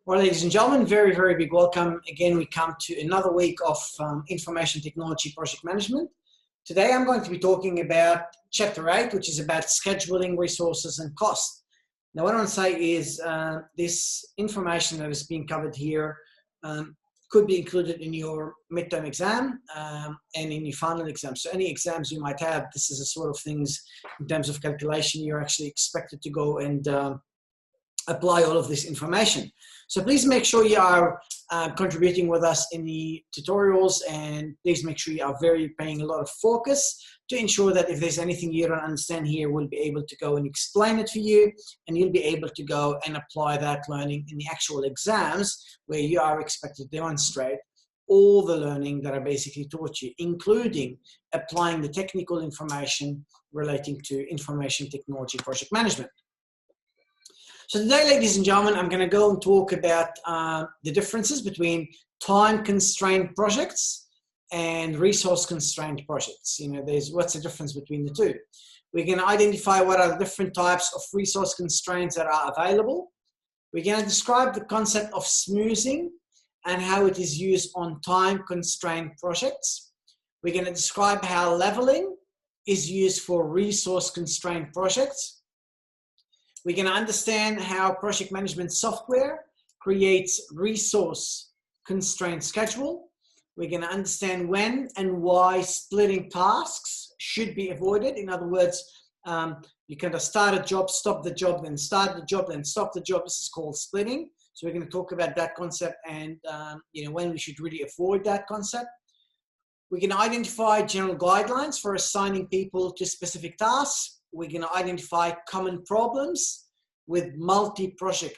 Well, ladies and gentlemen, very, very big welcome. Again, we come to another week of Information Technology Project Management. Today, I'm going to be talking about Chapter 8, which is about scheduling, resources, and cost. Now, what I want to say is this information that is being covered here could be included in your midterm exam and in your final exam. So any exams you might have, this is the sort of things in terms of calculation you're actually expected to go and apply all of this information. So please make sure you are contributing with us in the tutorials, and please make sure you are paying a lot of focus to ensure that if there's anything you don't understand here, we'll be able to go and explain it for you, and you'll be able to go and apply that learning in the actual exams where you are expected to demonstrate all the learning that I basically taught you, including applying the technical information relating to information technology project management. So today, ladies and gentlemen, I'm going to go and talk about the differences between time-constrained projects and resource-constrained projects. You know, what's the difference between the two? We're going to identify what are the different types of resource constraints that are available. We're going to describe the concept of smoothing and how it is used on time-constrained projects. We're going to describe how leveling is used for resource-constrained projects. We're going to understand how project management software creates resource-constrained schedule. We're going to understand when and why splitting tasks should be avoided. In other words, you kind of start a job, stop the job, then start the job, then stop the job. This is called splitting. So we're going to talk about that concept and when we should really avoid that concept. We can identify general guidelines for assigning people to specific tasks. We're going to identify common problems with multi-project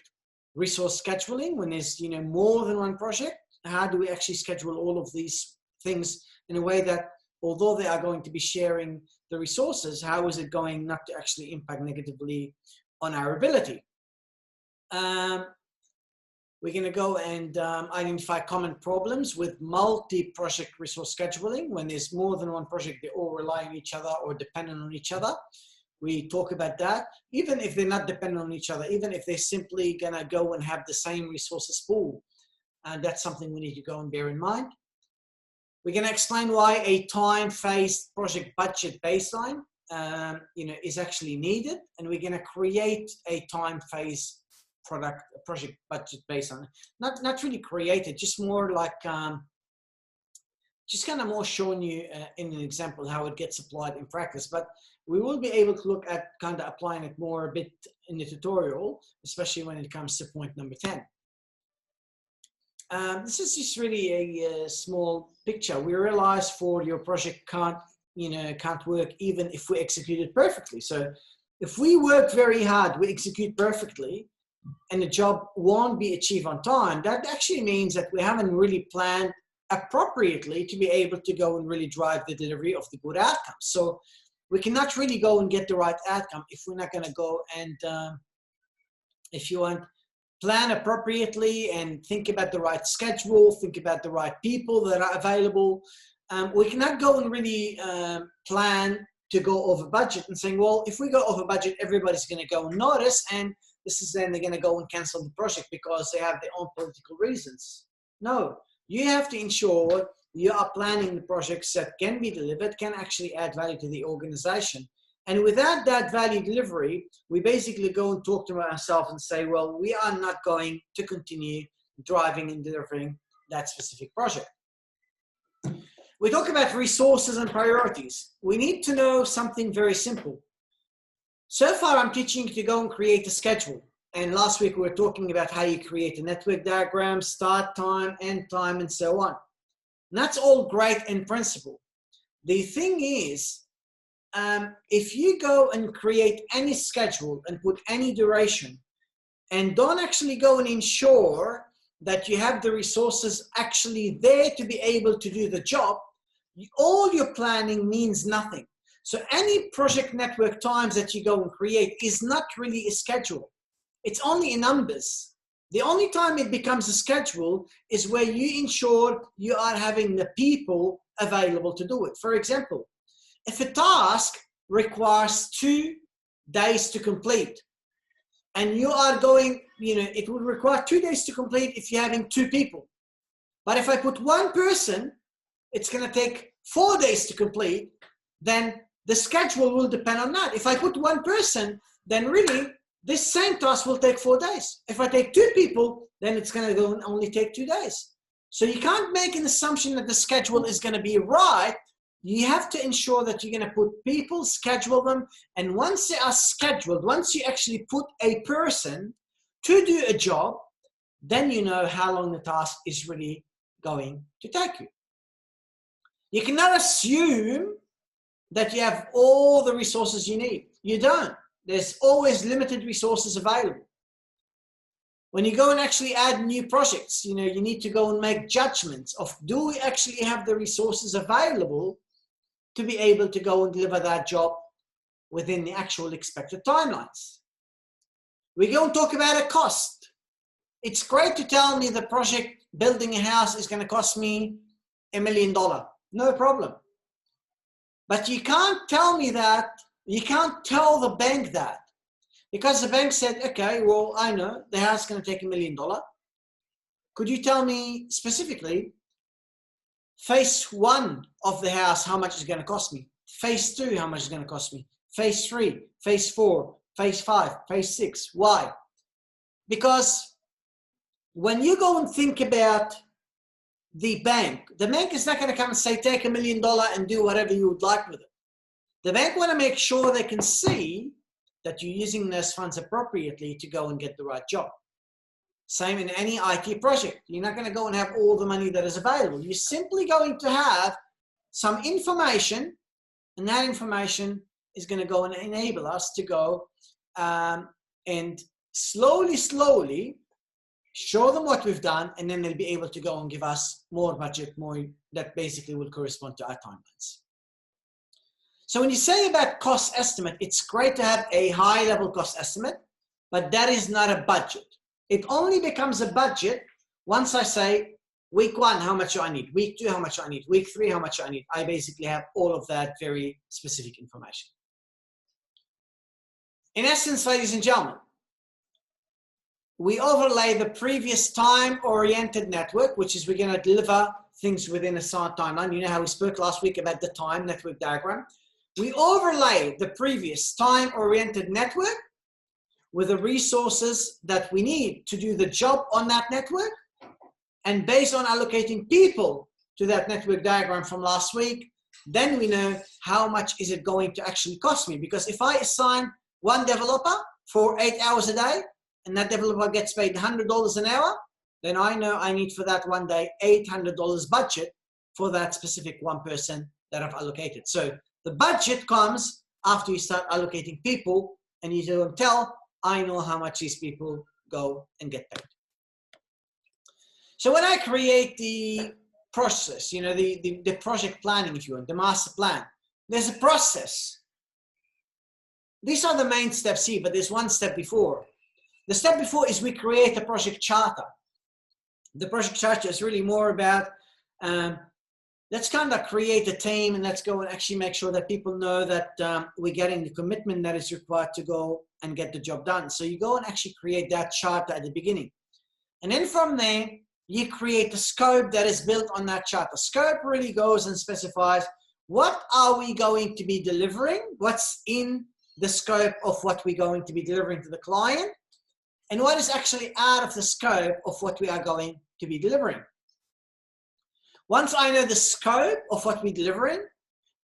resource scheduling. When there's more than one project, how do we actually schedule all of these things in a way that, although they are going to be sharing the resources, how is it going not to actually impact negatively on our ability? We're going to go and identify common problems with multi-project resource scheduling. When there's more than one project, they all rely on each other or dependent on each other. We talk about that, even if they're not dependent on each other, even if they're simply going to go and have the same resources pool. And that's something we need to go and bear in mind. We're going to explain why a time-phased project budget baseline is actually needed. And we're going to create a time-phased project budget baseline. Not really created, just more like, just kind of more showing you in an example how it gets applied in practice. But we will be able to look at kind of applying it more a bit in the tutorial, especially when it comes to point number 10. This is just really a small picture. We realize for your project can't work even if we execute it perfectly. So if we work very hard, we execute perfectly, and the job won't be achieved on time, that actually means that we haven't really planned appropriately to be able to go and really drive the delivery of the good outcome. So we cannot really go and get the right outcome if we're not going to go and, if you want, plan appropriately and think about the right schedule, think about the right people that are available. We cannot go and really plan to go over budget and saying, well, if we go over budget, everybody's going to go and notice, and this is then they're going to go and cancel the project because they have their own political reasons. No, you have to ensure you are planning the projects that can be delivered, can actually add value to the organization. And without that value delivery, we basically go and talk to ourselves and say, well, we are not going to continue driving and delivering that specific project. We talk about resources and priorities. We need to know something very simple. So far, I'm teaching you to go and create a schedule. And last week, we were talking about how you create a network diagram, start time, end time, and so on. And that's all great in principle. The thing is, if you go and create any schedule and put any duration and don't actually go and ensure that you have the resources actually there to be able to do the job, all your planning means nothing. So any project network times that you go and create is not really a schedule. It's only in numbers. The only time it becomes a schedule is where you ensure you are having the people available to do it. For example, if a task requires 2 days to complete, and you are going, it will require 2 days to complete if you're having 2 people. But if I put 1 person, it's going to take 4 days to complete, then the schedule will depend on that. If I put 1 person, then really this same task will take 4 days. If I take 2 people, then it's going to go and only take 2 days. So you can't make an assumption that the schedule is going to be right. You have to ensure that you're going to put people, schedule them, and once they are scheduled, once you actually put a person to do a job, then you know how long the task is really going to take you. You cannot assume that you have all the resources you need. You don't. There's always limited resources available. When you go and actually add new projects, you need to go and make judgments of, do we actually have the resources available to be able to go and deliver that job within the actual expected timelines? We go and talk about a cost. It's great to tell me the project building a house is going to cost me $1 million. No problem. But you can't tell me that. You can't tell the bank that. Because the bank said, okay, well, I know the house is going to take $1 million. Could you tell me specifically, phase 1 of the house, how much is going to cost me? Phase 2, how much is going to cost me? Phase 3, phase 4, phase 5, phase 6. Why? Because when you go and think about the bank is not going to come and say, take $1 million and do whatever you would like with it. The bank want to make sure they can see that you're using those funds appropriately to go and get the right job. Same in any IT project. You're not going to go and have all the money that is available. You're simply going to have some information, and that information is going to go and enable us to go and slowly show them what we've done, and then they'll be able to go and give us more budget, more that basically will correspond to our timelines. So when you say about cost estimate, it's great to have a high-level cost estimate, but that is not a budget. It only becomes a budget once I say, week 1, how much do I need? Week 2, how much do I need? Week 3, how much do I need? I basically have all of that very specific information. In essence, ladies and gentlemen, we overlay the previous time-oriented network, which is we're going to deliver things within a assigned timeline. You know how we spoke last week about the time network diagram. We overlay the previous time-oriented network with the resources that we need to do the job on that network. And based on allocating people to that network diagram from last week, then we know how much is it going to actually cost me. Because if I assign 1 developer for 8 hours a day, and that developer gets paid $100 an hour, then I know I need for that 1 day $800 budget for that specific 1 person that I've allocated. So the budget comes after you start allocating people, and you don't tell, I know how much these people go and get paid. So when I create the process, the project planning, if you want, the master plan, there's a process. These are the main steps here, but there's one step before. The step before is we create a project charter. The project charter is really more about, let's kind of create a team, and let's go and actually make sure that people know that we're getting the commitment that is required to go and get the job done. So you go and actually create that charter at the beginning. And then from there, you create the scope that is built on that charter. Scope really goes and specifies, what are we going to be delivering? What's in the scope of what we're going to be delivering to the client? And what is actually out of the scope of what we are going to be delivering. Once I know the scope of what we're delivering,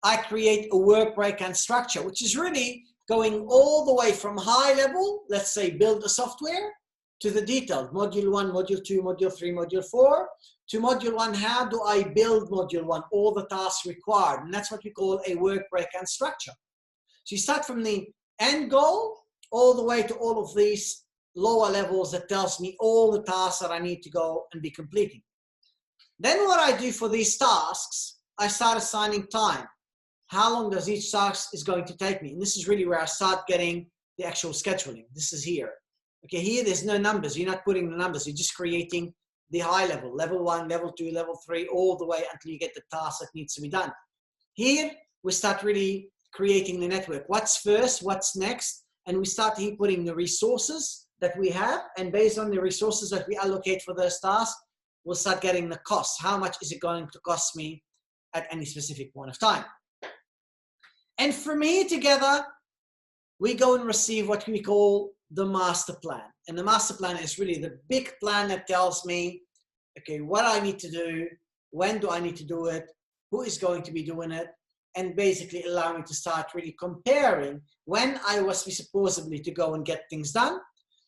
I create a work breakdown structure, which is really going all the way from high level, let's say build the software, to the detailed, module 1, module 2, module 3, module 4, to module 1, how do I build module 1, all the tasks required. And that's what we call a work breakdown structure. So you start from the end goal all the way to all of these lower levels that tells me all the tasks that I need to go and be completing. Then what I do for these tasks, I start assigning time. How long does each task is going to take me? And this is really where I start getting the actual scheduling. This is here. Okay, here there's no numbers. You're not putting the numbers. You're just creating the high level, level 1, level 2, level 3, all the way until you get the task that needs to be done. Here, we start really creating the network. What's first? What's next? And we start here putting the resources that we have, and based on the resources that we allocate for those tasks, we'll start getting the costs. How much is it going to cost me at any specific point of time? And for me, together, we go and receive what we call the master plan. And the master plan is really the big plan that tells me, okay, what I need to do, when do I need to do it, who is going to be doing it, and basically allow me to start really comparing when I was supposedly to go and get things done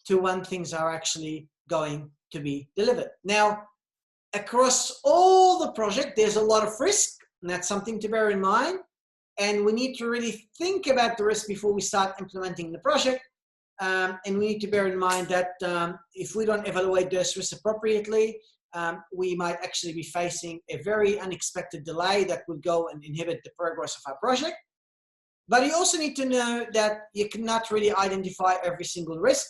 to when things are actually going to be delivered. Now, across all the project, there's a lot of risk, and that's something to bear in mind. And we need to really think about the risk before we start implementing the project. And we need to bear in mind that if we don't evaluate those risks appropriately, we might actually be facing a very unexpected delay that would go and inhibit the progress of our project. But you also need to know that you cannot really identify every single risk.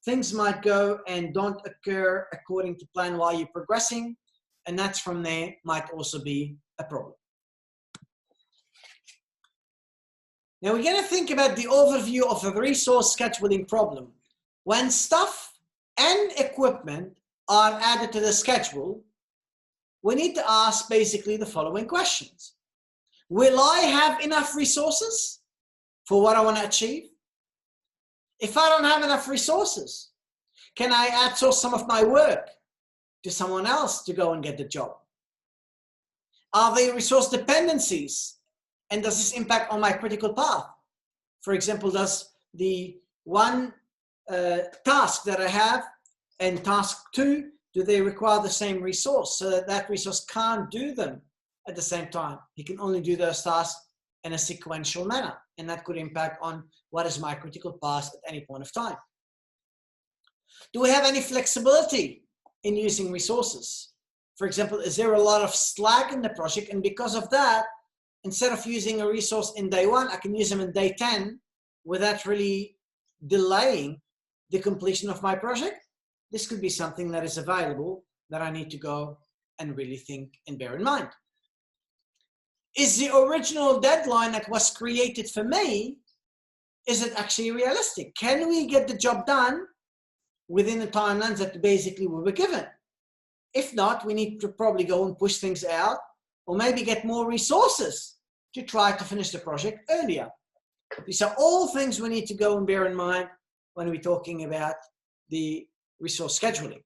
Things might go and don't occur according to plan while you're progressing, and that's from there might also be a problem. Now we're going to think about the overview of a resource scheduling problem. When stuff and equipment are added to the schedule, we need to ask basically the following questions. Will I have enough resources for what I want to achieve? If I don't have enough resources, can I outsource some of my work to someone else to go and get the job? Are there resource dependencies? And does this impact on my critical path? For example, does the one task that I have and task 2, do they require the same resource so that that resource can't do them at the same time? He can only do those tasks in a sequential manner, and that could impact on what is my critical path at any point of time. Do we have any flexibility in using resources? For example, is there a lot of slack in the project, and because of that, instead of using a resource in day 1, I can use them in day 10 without really delaying the completion of my project? This could be something that is available that I need to go and really think and bear in mind. Is the original deadline that was created for me, is it actually realistic? Can we get the job done within the timelines that basically we were given? If not, we need to probably go and push things out, or maybe get more resources to try to finish the project earlier. These are all things we need to go and bear in mind when we're talking about the resource scheduling.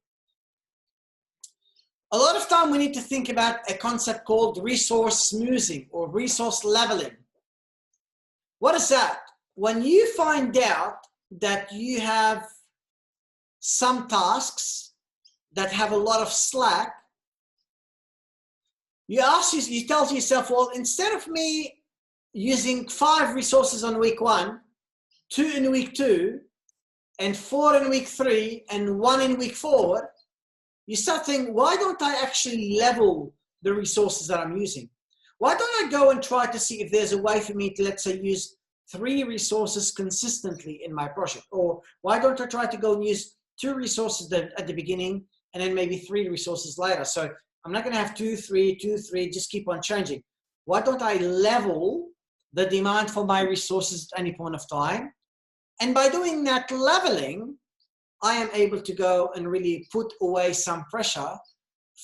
A lot of time we need to think about a concept called resource smoothing or resource leveling. What is that? When you find out that you have some tasks that have a lot of slack, you tell yourself, well, instead of me using 5 resources on week 1, 2 in week 2, and 4 in week 3, and 1 in week 4, you start thinking, why don't I actually level the resources that I'm using? Why don't I go and try to see if there's a way for me to, let's say, use 3 resources consistently in my project? Or why don't I try to go and use 2 resources at the beginning and then maybe 3 resources later? So I'm not going to have 2, 3, 2, 3, just keep on changing. Why don't I level the demand for my resources at any point of time? And by doing that leveling, I am able to go and really put away some pressure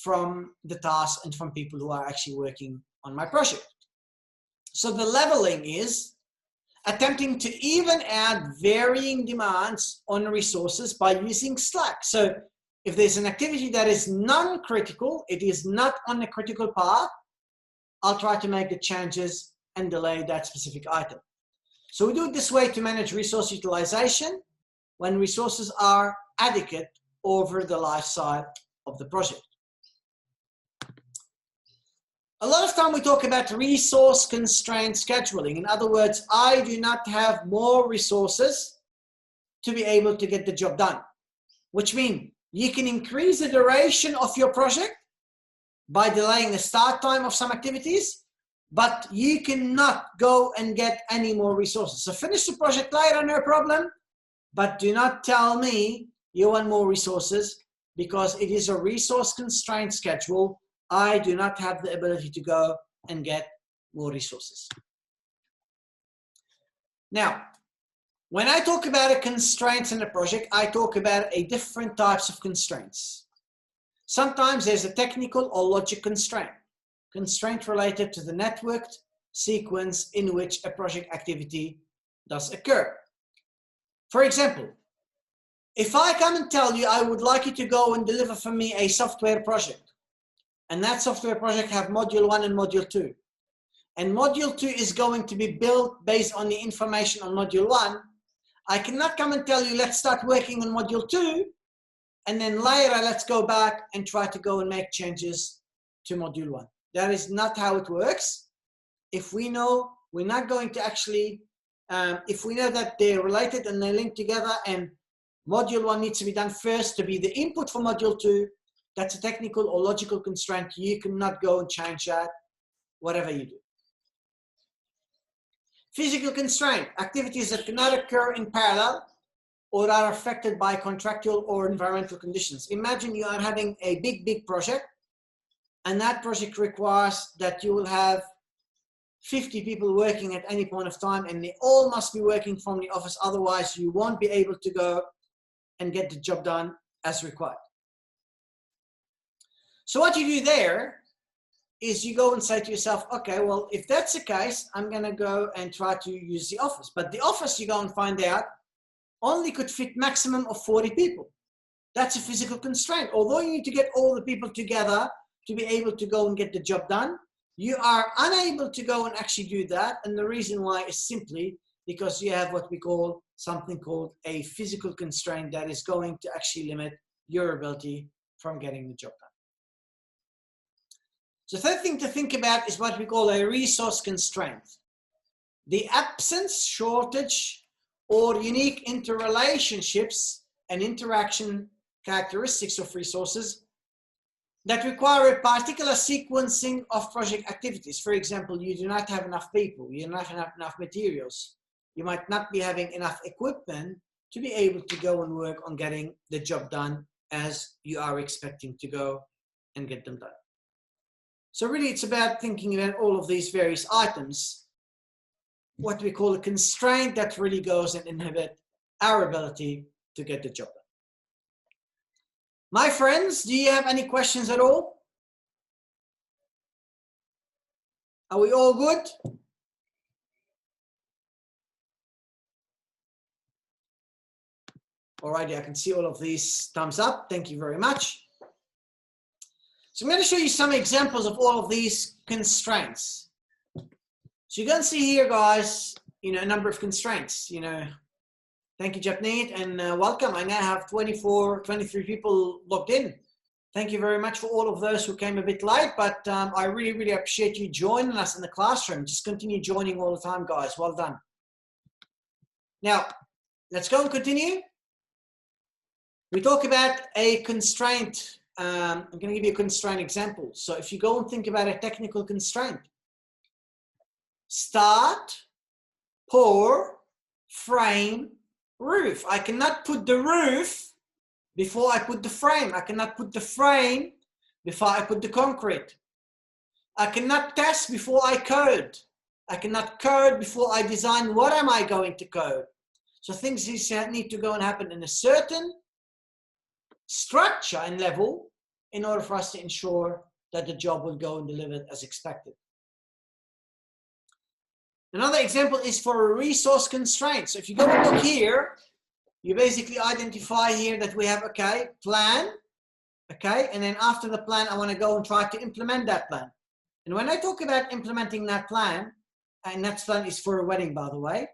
from the tasks and from people who are actually working on my project. So the leveling is attempting to even add varying demands on resources by using slack. So if there's an activity that is non-critical, it is not on the critical path, I'll try to make the changes and delay that specific item. So we do it this way to manage resource utilization when resources are adequate over the life cycle of the project. A lot of time we talk about resource constraint scheduling. In other words, I do not have more resources to be able to get the job done, which means you can increase the duration of your project by delaying the start time of some activities, but you cannot go and get any more resources. So finish the project later, no problem, but do not tell me you want more resources because it is a resource constraint schedule. I do not have the ability to go and get more resources. Now, When I talk about a constraints in a project, I talk about a different types of constraints. Sometimes there's a technical or logic constraint related to the networked sequence in which a project activity does occur. For example, if I come and tell you I would like you to go and deliver for me a software project, and that software project have module 1 and module 2, and module 2 is going to be built based on the information on module 1, I cannot come and tell you let's start working on module 2 and then later let's go back and try to go and make changes to module 1. That is not how it works. If we know we're not going to actually, if we know that they're related and they're linked together and module 1 needs to be done first to be the input for module 2, that's a technical or logical constraint. You cannot go and change that, whatever you do. Physical constraint, activities that cannot occur in parallel or are affected by contractual or environmental conditions. Imagine you are having a big project, and that project requires that you will have 50 people working at any point of time, and they all must be working from the office, otherwise you won't be able to go and get the job done as required. So what you do there is you go and say to yourself, okay, well, if that's the case, I'm going to go and try to use the office. But the office, you go and find out, only could fit maximum of 40 people. That's a physical constraint. Although you need to get all the people together to be able to go and get the job done, you are unable to go and actually do that. And the reason why is simply because you have what we call something called a physical constraint that is going to actually limit your ability from getting the job done. The third thing to think about is what we call a resource constraint. The absence, shortage, or unique interrelationships and interaction characteristics of resources that require a particular sequencing of project activities. For example, you do not have enough people, you do not have enough materials, you might not be having enough equipment to be able to go and work on getting the job done as you are expecting to go and get them done. So really it's about thinking about all of these various items, what we call a constraint that really goes and inhibit our ability to get the job done. My friends, do you have any questions at all? Are we all good? Alrighty, I can see all of these thumbs up. Thank you very much. So I'm going to show you some examples of all of these constraints. So you can see here, guys, a number of constraints. Thank you, Japneet, and welcome. I now have 23 people logged in. Thank you very much for all of those who came a bit late, but I really appreciate you joining us in the classroom. Just continue joining all the time, guys. Well done. Now, let's go and continue. We talk about a constraint. I'm going to give you a constraint example. So if you go and think about a technical constraint, start, pour, frame, roof. I cannot put the roof before I put the frame. I cannot put the frame before I put the concrete. I cannot test before I code. I cannot code before I design what am I going to code. So things need to go and happen in a certain structure and level in order for us to ensure that the job will go and deliver as expected. Another example is for a resource constraint. So if you go and look here, you basically identify here that we have, okay, plan, okay, and then after the plan, I want to go and try to implement that plan. And when I talk about implementing that plan, and that plan is for a wedding, by the way,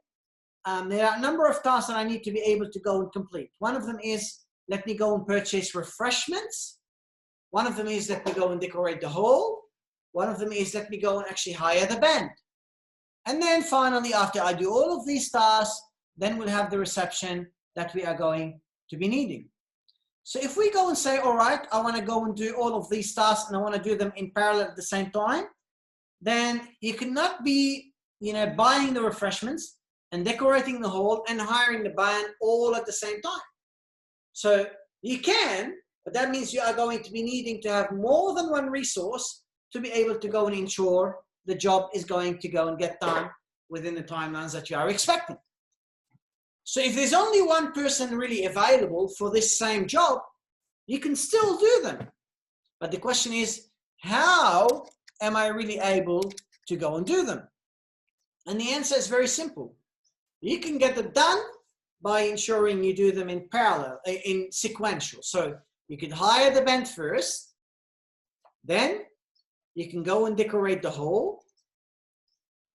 there are a number of tasks that I need to be able to go and complete. One of them is, let me go and purchase refreshments. One of them is, let me go and decorate the hall. One of them is, let me go and actually hire the band. And then finally, after I do all of these tasks, then we'll have the reception that we are going to be needing. So if we go and say, all right, I want to go and do all of these tasks and I want to do them in parallel at the same time, then you cannot be, buying the refreshments and decorating the hall and hiring the band all at the same time. So you can, but that means you are going to be needing to have more than one resource to be able to go and ensure the job is going to go and get done within the timelines that you are expecting. So if there's only one person really available for this same job, you can still do them. But the question is, how am I really able to go and do them? And the answer is very simple. You can get it done by ensuring you do them in parallel, in sequential. So you can hire the band first, then you can go and decorate the hall,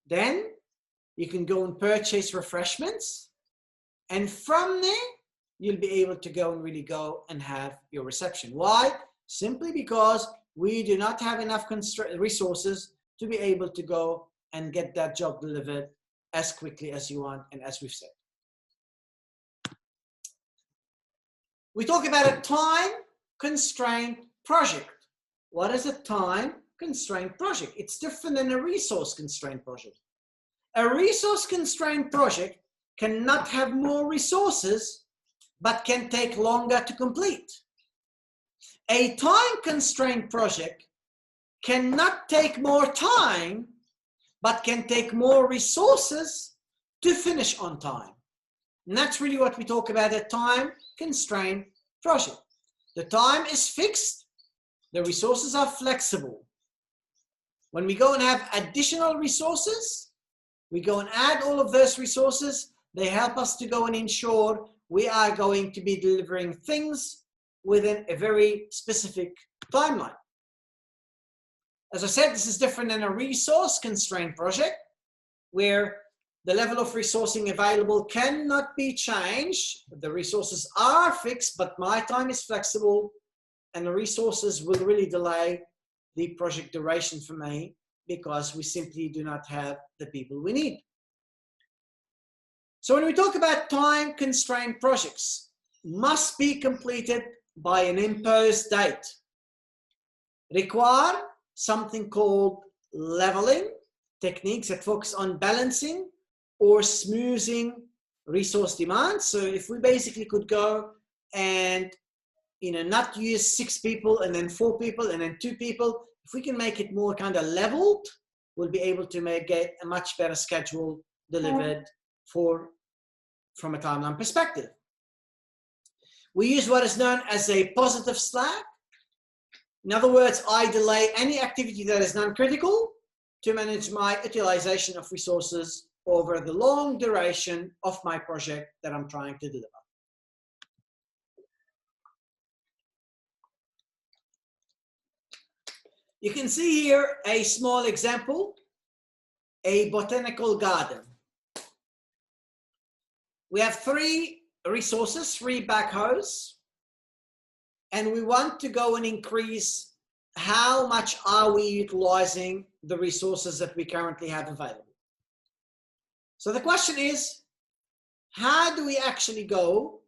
then you can go and purchase refreshments, and from there you'll be able to go and really go and have your reception. Why? Simply because we do not have enough resources to be able to go and get that job delivered as quickly as you want and as we've said. We talk about a time-constrained project. What is a time-constrained project? It's different than a resource-constrained project. A resource-constrained project cannot have more resources, but can take longer to complete. A time-constrained project cannot take more time, but can take more resources to finish on time. And that's really what we talk about, a time-constrained project. The time is fixed, the resources are flexible. When we go and have additional resources, we go and add all of those resources. They help us to go and ensure we are going to be delivering things within a very specific timeline. As I said, this is different than a resource-constrained project, where the level of resourcing available cannot be changed. The resources are fixed, but my time is flexible, and the resources will really delay the project duration for me because we simply do not have the people we need. So when we talk about time-constrained projects, must be completed by an imposed date, require something called leveling techniques that focus on balancing or smoothing resource demand. So if we basically could go and not use 6 people and then 4 people and then 2 people, if we can make it more kind of leveled, we'll be able to get a much better schedule delivered from a timeline perspective. We use what is known as a positive slack. In other words, I delay any activity that is non-critical to manage my utilization of resources over the long duration of my project that I'm trying to deliver. You can see here a small example, a botanical garden. We have 3 resources, 3 backhoes, and we want to go and increase how much are we utilizing the resources that we currently have available. So the question is, how do we actually go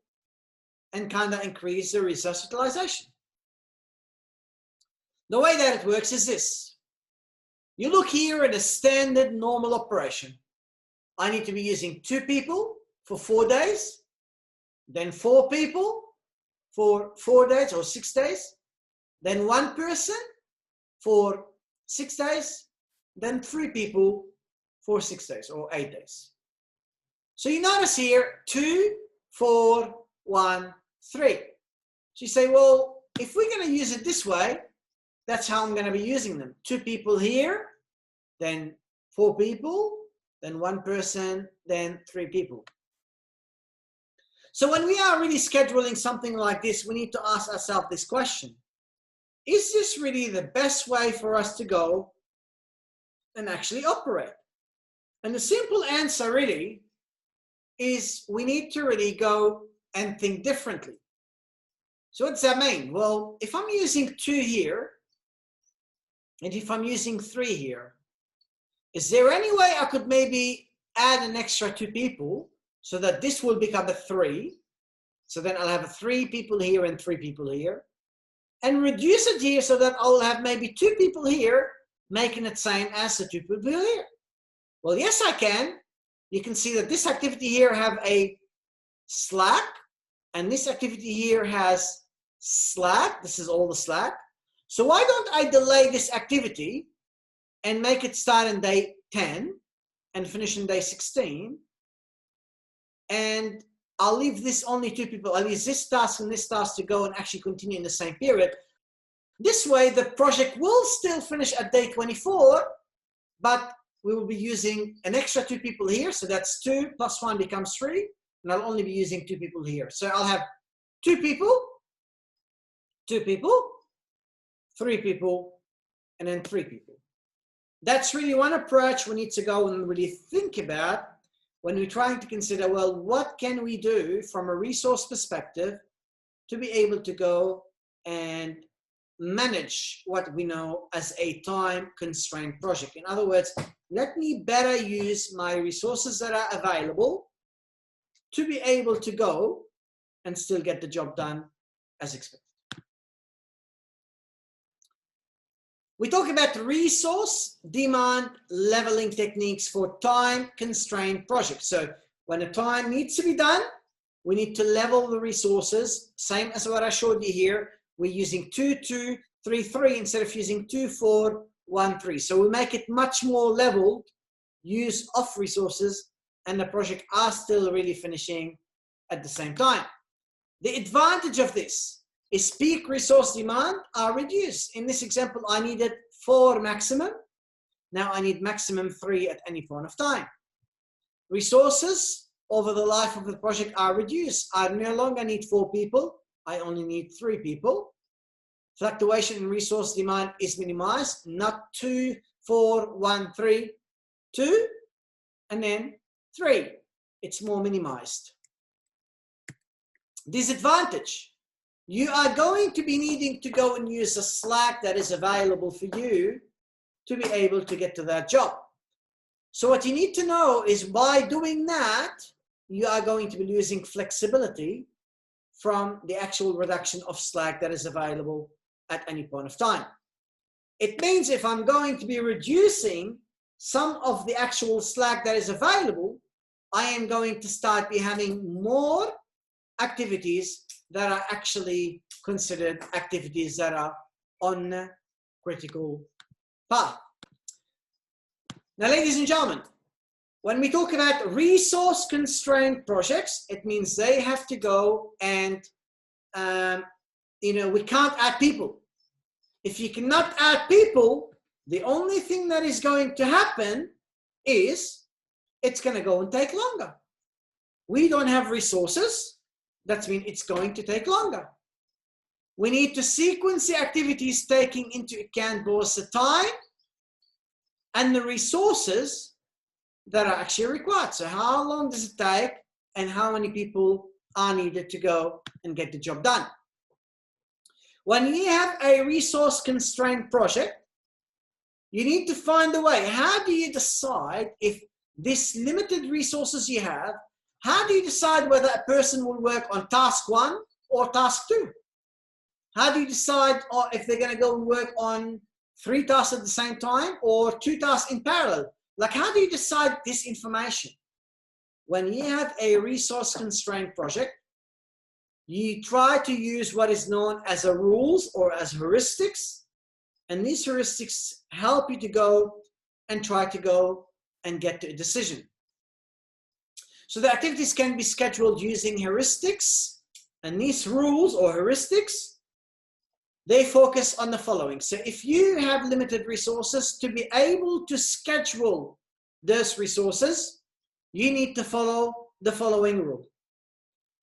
and kind of increase the resource utilization? The way that it works is this. You look here at a standard normal operation. I need to be using 2 people for 4 days, then 4 people for 4 days or 6 days, then 1 person for 6 days, then 3 people for 6 days or 8 days. So you notice here 2, 4, 1, 3. So you say, well, if we're going to use it this way, that's how I'm going to be using them. 2 people here, then 4 people, then 1 person, then 3 people. So when we are really scheduling something like this, we need to ask ourselves this question. Is this really the best way for us to go and actually operate? And the simple answer really is we need to really go and think differently. So what does that mean? Well, if I'm using 2 here, and if I'm using 3 here, is there any way I could maybe add an extra 2 people so that this will become a 3? So then I'll have 3 people here and 3 people here. And reduce it here so that I'll have maybe 2 people here, making it same as the 2 people here. Well, yes, I can. You can see that this activity here have a slack, and this activity here has slack. This is all the slack. So why don't I delay this activity and make it start in day 10 and finish in day 16? And I'll leave this only 2 people. I'll use this task and this task to go and actually continue in the same period. This way, the project will still finish at day 24, but we will be using an extra 2 people here. So that's 2 plus 1 becomes 3. And I'll only be using 2 people here. So I'll have 2 people, 2 people, 3 people, and then 3 people. That's really one approach we need to go and really think about when we're trying to consider, well, what can we do from a resource perspective to be able to go and manage what we know as a time-constrained project. In other words, let me better use my resources that are available to be able to go and still get the job done as expected. We talk about resource demand leveling techniques for time-constrained projects. So when a time needs to be done, we need to level the resources, same as what I showed you here. We're using 2, 2, 3, 3 instead of using 2, 4, 1, 3. So we make it much more leveled use of resources, and the project are still really finishing at the same time. The advantage of this is peak resource demand are reduced. In this example, I needed 4 maximum. Now I need maximum 3 at any point of time. Resources over the life of the project are reduced. I no longer need 4 people. I only need 3 people. Fluctuation in resource demand is minimized, not 2, 4, 1, 3, 2, and then 3. It's more minimized. Disadvantage. You are going to be needing to go and use a Slack that is available for you to be able to get to that job. So what you need to know is by doing that, you are going to be losing flexibility from the actual reduction of Slack that is available at any point of time. It means if I'm going to be reducing some of the actual Slack that is available, I am going to start be having more activities that are actually considered activities that are on critical path. Now, ladies and gentlemen, when we talk about resource constrained projects, it means they have to go and, we can't add people. If you cannot add people, the only thing that is going to happen is it's going to go and take longer. We don't have resources. That means it's going to take longer. We need to sequence the activities taking into account both the time and the resources that are actually required. So how long does it take and how many people are needed to go and get the job done? When you have a resource constrained project, you need to find a way. How do you decide if this limited resources you have, how do you decide whether a person will work on task 1 or task 2? How do you decide if they're going to go and work on 3 tasks at the same time or 2 tasks in parallel? Like, how do you decide this information? When you have a resource constrained project, you try to use what is known as a rules or as heuristics. And these heuristics help you to go and try to go and get to a decision. So the activities can be scheduled using heuristics, and these rules or heuristics, they focus on the following. So if you have limited resources, to be able to schedule those resources, you need to follow the following rule.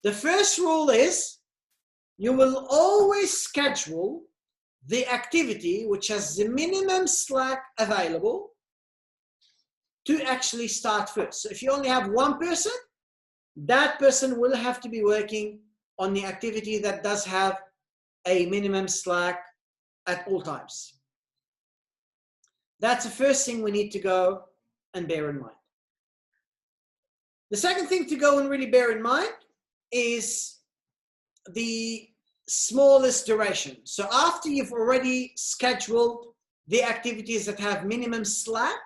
The first rule is you will always schedule the activity which has the minimum slack available to actually start first. So if you only have 1 person, that person will have to be working on the activity that does have a minimum slack at all times. That's the first thing we need to go and bear in mind. The second thing to go and really bear in mind is the smallest duration. So after you've already scheduled the activities that have minimum slack,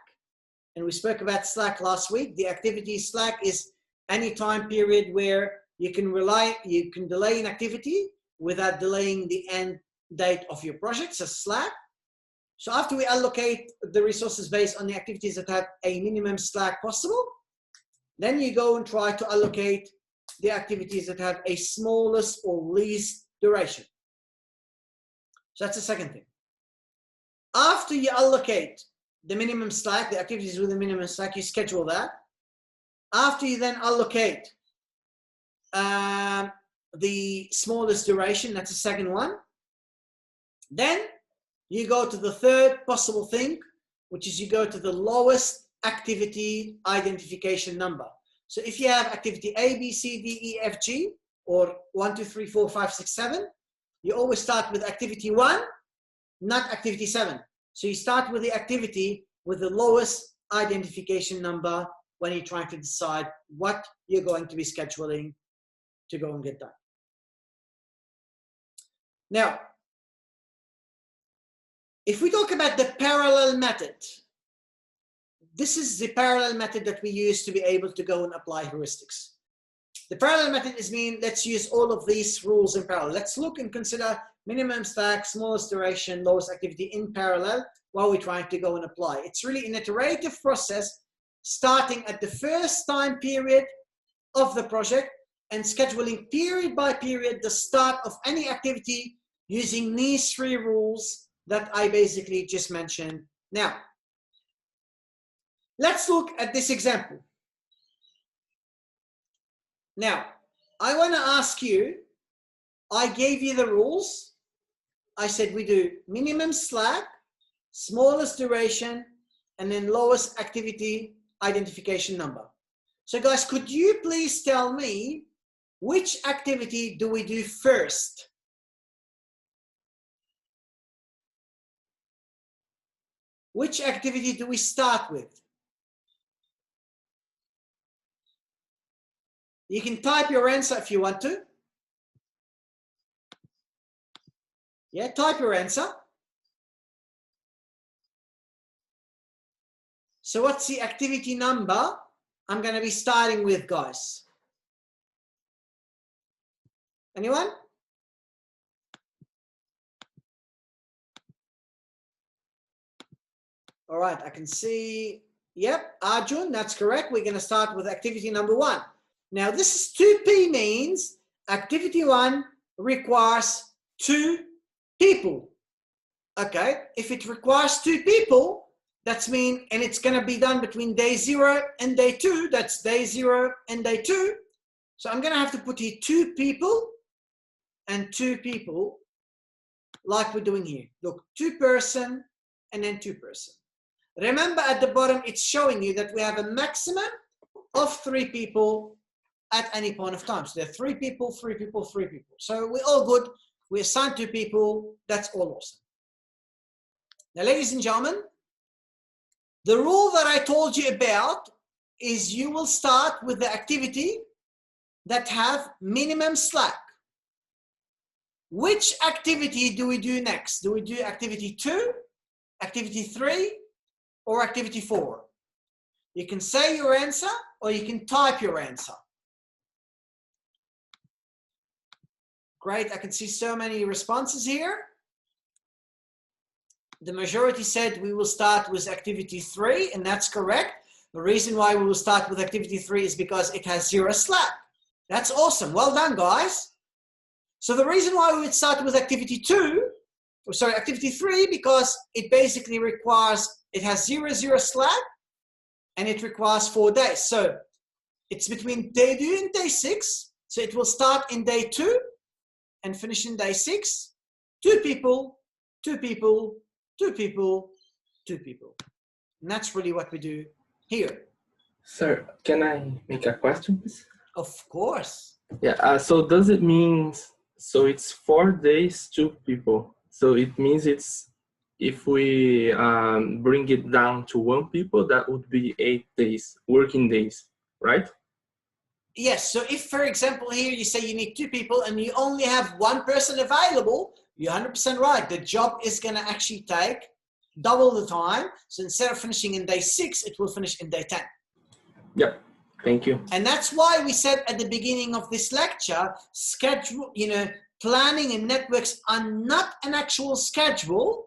and we spoke about slack last week, the activity slack is any time period where you can delay an activity without delaying the end date of your project, so slack. So after we allocate the resources based on the activities that have a minimum slack possible, then you go and try to allocate the activities that have a smallest or least duration. So that's the second thing. After you allocate the minimum slack, the activities with the minimum slack, you schedule that. After you then allocate the smallest duration, that's the second one. Then you go to the third possible thing, which is you go to the lowest activity identification number. So if you have activity A, B, C, D, E, F, G, or 1, 2, 3, 4, 5, 6, 7, you always start with activity 1, not activity 7. So you start with the activity with the lowest identification number when you're trying to decide what you're going to be scheduling to go and get done. Now, if we talk about the parallel method, this is the parallel method that we use to be able to go and apply heuristics. The parallel method is let's use all of these rules in parallel. Let's look and consider minimum stack, smallest duration, lowest activity in parallel while we're trying to go and apply. It's really an iterative process starting at the first time period of the project and scheduling period by period the start of any activity using these three rules that I basically just mentioned now. Let's look at this example. Now, I want to ask you, I gave you the rules. I said we do minimum slack, smallest duration, and then lowest activity identification number. So guys, could you please tell me which activity do we do first? Which activity do we start with? You can type your answer if you want to. Yeah, type your answer. So what's the activity number I'm going to be starting with, guys? Anyone? All right, I can see. Yep, Arjun, that's correct. We're going to start with activity number 1. Now, this is 2P means activity 1 requires 2 people. Okay, if it requires 2 people, that's mean, and it's going to be done between day 0 and day 2. That's day 0 and day 2. So I'm going to have to put here 2 people and 2 people like we're doing here. Look, 2 person and then 2 person. Remember at the bottom, it's showing you that we have a maximum of 3 people at any point of time. So there are 3 people, 3 people, 3 people. So we're all good. We assign 2 people. That's all awesome. Now, ladies and gentlemen, the rule that I told you about is you will start with the activity that have minimum slack. Which activity do we do next? Do we do activity 2, activity 3, or activity 4? You can say your answer or you can type your answer. Great, I can see so many responses here. The majority said we will start with activity 3, and that's correct. The reason why we will start with activity 3 is because it has 0 slack. That's awesome. Well done, guys. So the reason why we would start with activity 3, because it basically requires, it has 0 slack, and it requires 4 days. So it's between day 2 and day 6. So it will start in day 2 and finish in day 6. 2 people, 2 people, 2 people, 2 people. And that's really what we do here. Sir, can I make a question, please? Of course. Yeah, so does it mean, so it's 4 days, 2 people. So it means it's, if we bring it down to 1 people, that would be 8 days, working days, right? Yes, so if, for example, here you say you need 2 people and you only have 1 person available, you're 100% right. The job is going to actually take double the time. So instead of finishing in day 6, it will finish in day 10. Yep, thank you. And that's why we said at the beginning of this lecture, schedule, planning and networks are not an actual schedule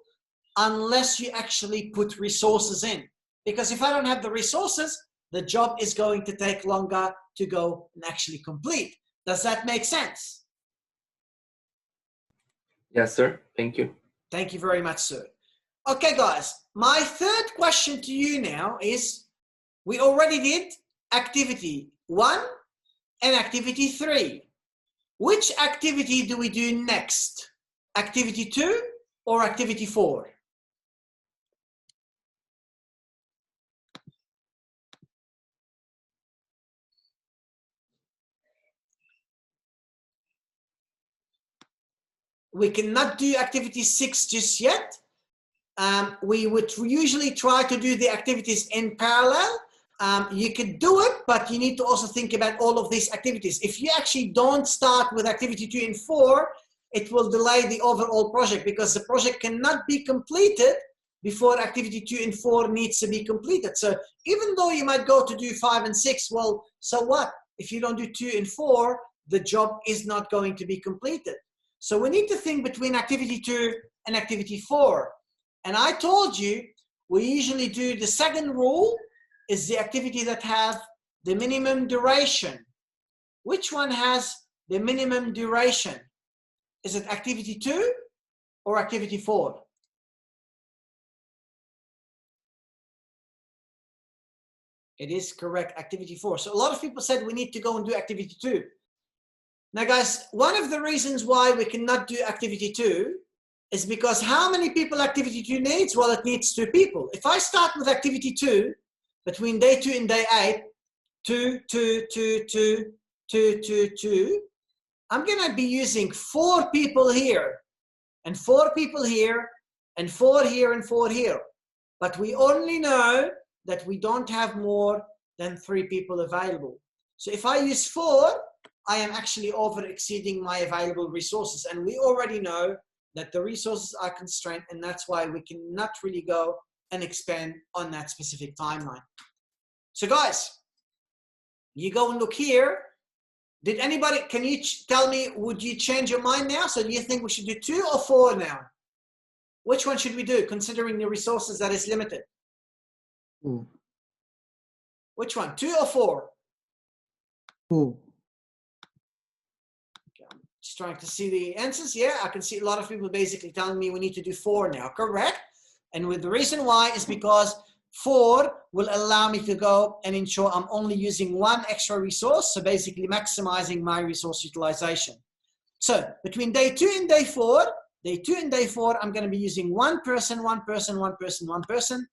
unless you actually put resources in. Because if I don't have the resources, the job is going to take longer to go and actually complete. Does that make sense? Yes, sir. Thank you. Thank you very much, sir. Okay, guys, my third question to you now is, we already did activity 1 and activity 3. Which activity do we do next? Activity 2 or activity 4? We cannot do activity 6 just yet. We would usually try to do the activities in parallel. You could do it, but you need to also think about all of these activities. If you actually don't start with activity 2 and 4, it will delay the overall project, because the project cannot be completed before activity 2 and 4 needs to be completed. So even though you might go to do 5 and 6, well, so what? If you don't do 2 and 4, the job is not going to be completed. So we need to think between activity 2 and activity 4. And I told you, we usually do the second rule is the activity that have the minimum duration. Which one has the minimum duration? Is it activity 2 or activity 4? It is correct, activity 4. So a lot of people said we need to go and do activity 2. Now guys, one of the reasons why we cannot do activity 2 is because how many people activity 2 needs? Well, it needs 2 people. If I start with activity 2, between day 2 and day 8, 2, 2, 2, 2, 2, 2, 2, I'm gonna be using 4 people here, and 4 people here, and 4 here, and 4 here. But we only know that we don't have more than 3 people available. So if I use 4, I am actually over exceeding my available resources. And we already know that the resources are constrained, and that's why we cannot really go and expand on that specific timeline. So guys, you go and look here. Did anybody, can you tell me, would you change your mind now? So do you think we should do 2 or 4 now? Which one should we do, considering the resources that is limited? Which one, 2 or 4? 2. Just trying to see the answers. Yeah, I can see a lot of people basically telling me we need to do 4 now, correct? And with the reason why is because 4 will allow me to go and ensure I'm only using 1 extra resource, so basically maximizing my resource utilization. So between day 2 and day 4, I'm going to be using 1 person, 1 person, 1 person, 1 person.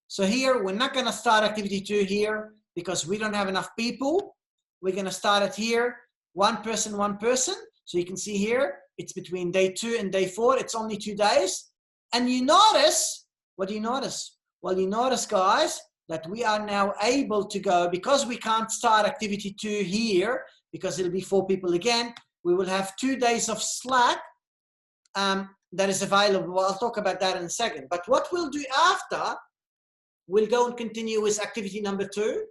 So here, we're not going to start activity 2 here because we don't have enough people. We're going to start it here, 1 person, 1 person. So you can see here, it's between day 2 and day 4. It's only 2 days. And you notice, what do you notice? Well, you notice, guys, that we are now able to go, because we can't start activity 2 here, because it'll be 4 people again, we will have 2 days of slack that is available. Well, I'll talk about that in a second. But what we'll do after, we'll go and continue with activity number 2,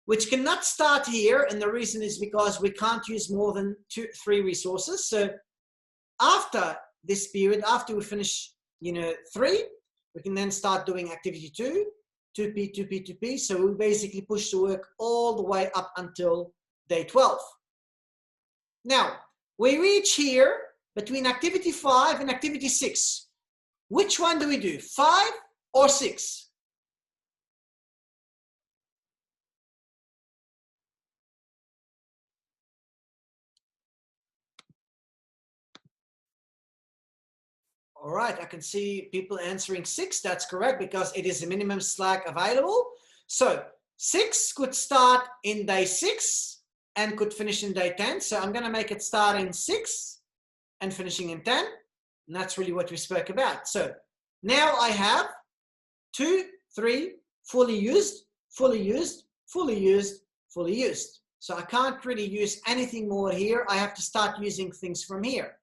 which cannot start here. And the reason is because we can't use more than 3 resources. So after this period, after we finish, 3, we can then start doing activity 2, 2P, 2P, 2P. So we basically push the work all the way up until day 12. Now, we reach here between activity 5 and activity 6. Which one do we do, 5 or 6? All right, I can see people answering 6. That's correct, because it is the minimum slack available. So 6 could start in day 6 and could finish in day 10. So I'm going to make it start in 6 and finishing in 10. And that's really what we spoke about. So now I have 2, 3, fully used, fully used, fully used, fully used. So I can't really use anything more here. I have to start using things from here.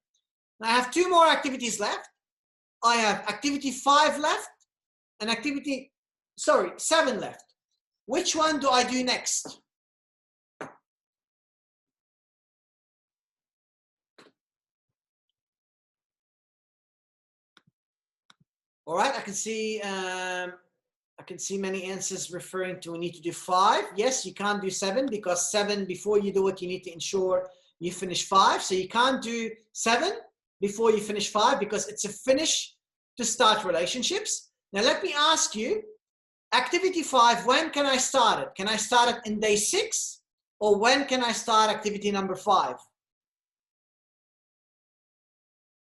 Now I have 2 more activities left. I have activity 5 left and 7 left. Which one do I do next? All right, I can see I can see many answers referring to we need to do 5. Yes, you can't do 7 because 7, before you do it, you need to ensure you finish 5. So you can't do 7 before you finish 5 because it's a finish to start relationships. Now let me ask you, activity 5, when can I start it? Can I start it in day 6 or when can I start activity number 5?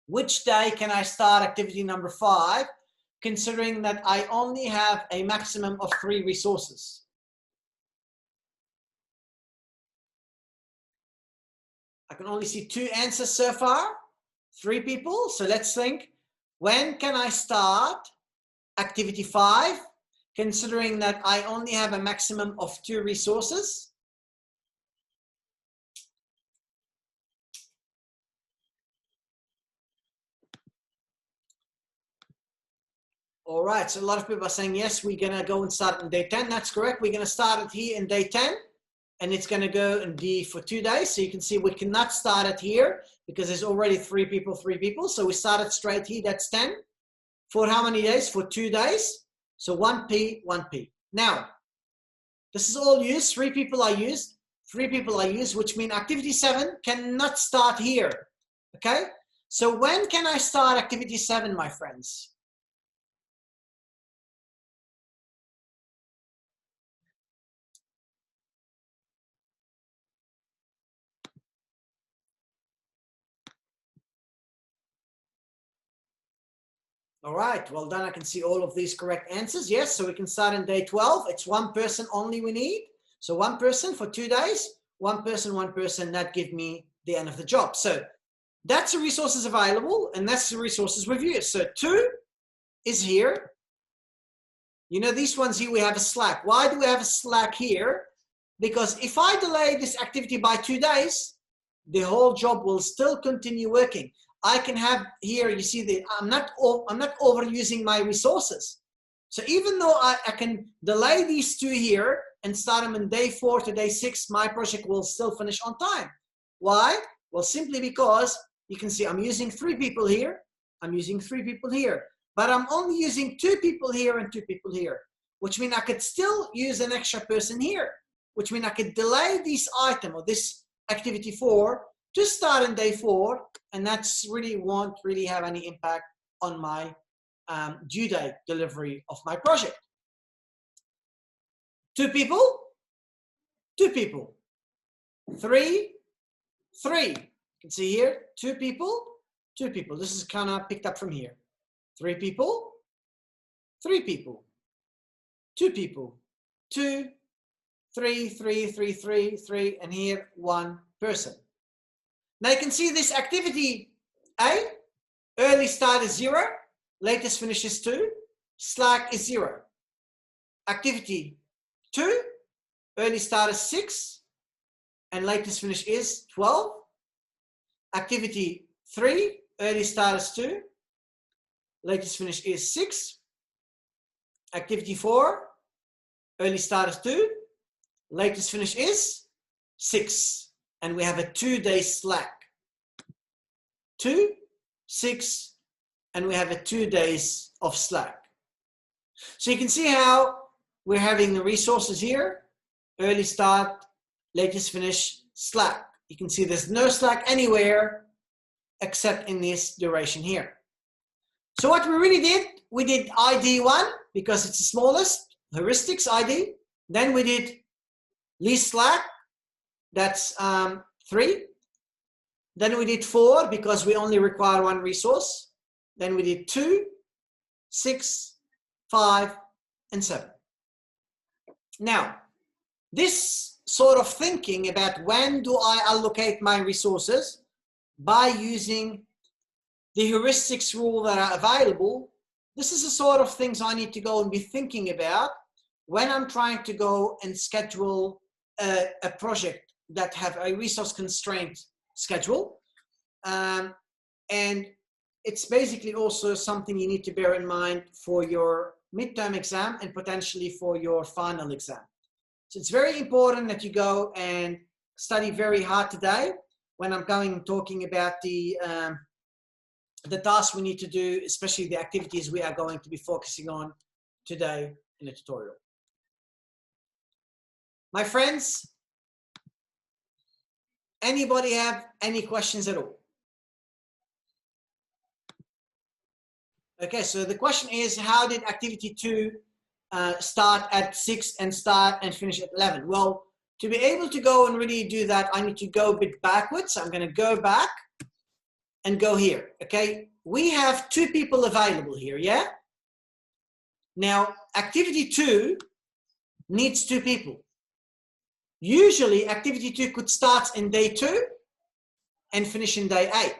Which day can I start activity number 5, considering that I only have a maximum of 3 resources? I can only see 2 answers so far, 3 people. So let's think, when can I start activity 5, considering that I only have a maximum of 2 resources? All right, so a lot of people are saying, yes, we're going to go and start on day 10. That's correct. We're going to start it here in day 10, and it's going to go in D for 2 days. So you can see we cannot start it here because there's already 3 people. So we started straight here. That's 10. For how many days? For 2 days. So 1P, 1P. Now, this is all used. 3 people are used. 3 people are used, which means activity 7 cannot start here. Okay? So when can I start activity 7, my friends? All right, well done. I can see all of these correct answers. Yes, so we can start in day 12. It's 1 person only we need. So 1 person for 2 days, 1 person, that give me the end of the job. So that's the resources available and that's the resources we've used. So 2 is here. You know, these ones here, we have a slack. Why do we have a slack here? Because if I delay this activity by 2 days, the whole job will still continue working. I can have here, you see, I'm not overusing my resources. So even though I can delay these 2 here and start them in day 4 to day 6, my project will still finish on time. Why? Well, simply because you can see I'm using 3 people here. I'm using 3 people here. But I'm only using 2 people here and 2 people here, which means I could still use an extra person here, which means I could delay this item or this activity 4 to start in day 4, and that's really won't really have any impact on my due date delivery of my project. 2 people, 2 people, 3, 3. You can see here, 2 people, 2 people. This is kind of picked up from here. 3 people, 3 people, 2 people, 2, 3, 3, 3, 3, 3, and here 1 person. Now you can see this activity A, early start is 0, latest finish is 2, slack is 0. Activity 2, early start is 6, and latest finish is 12. Activity 3, early start is 2, latest finish is 6. Activity 4, early start is 2, latest finish is 6. And we have a 2-day slack. 2, 6, and we have a 2 days of slack. So you can see how we're having the resources here, early start, latest finish, slack. You can see there's no slack anywhere except in this duration here. So what we really did, we did ID 1 because it's the smallest, heuristics ID. Then we did least slack, that's 3. Then we did 4 because we only require 1 resource. Then we did 2, 6, 5, and 7. Now, this sort of thinking about when do I allocate my resources by using the heuristics rule that are available, this is the sort of things I need to go and be thinking about when I'm trying to go and schedule a project that have a resource constraint schedule. And it's basically also something you need to bear in mind for your midterm exam and potentially for your final exam. So it's very important that you go and study very hard today when I'm going and talking about the tasks we need to do, especially the activities we are going to be focusing on today in the tutorial. My friends, anybody have any questions at all? Okay, so the question is, how did activity 2 start at 6 and start and finish at 11? Well, to be able to go and really do that, I need to go a bit backwards. I'm going to go back and go here. Okay, we have 2 people available here, yeah? Now, activity 2 needs 2 people. Usually, activity 2 could start in day 2 and finish in day 8.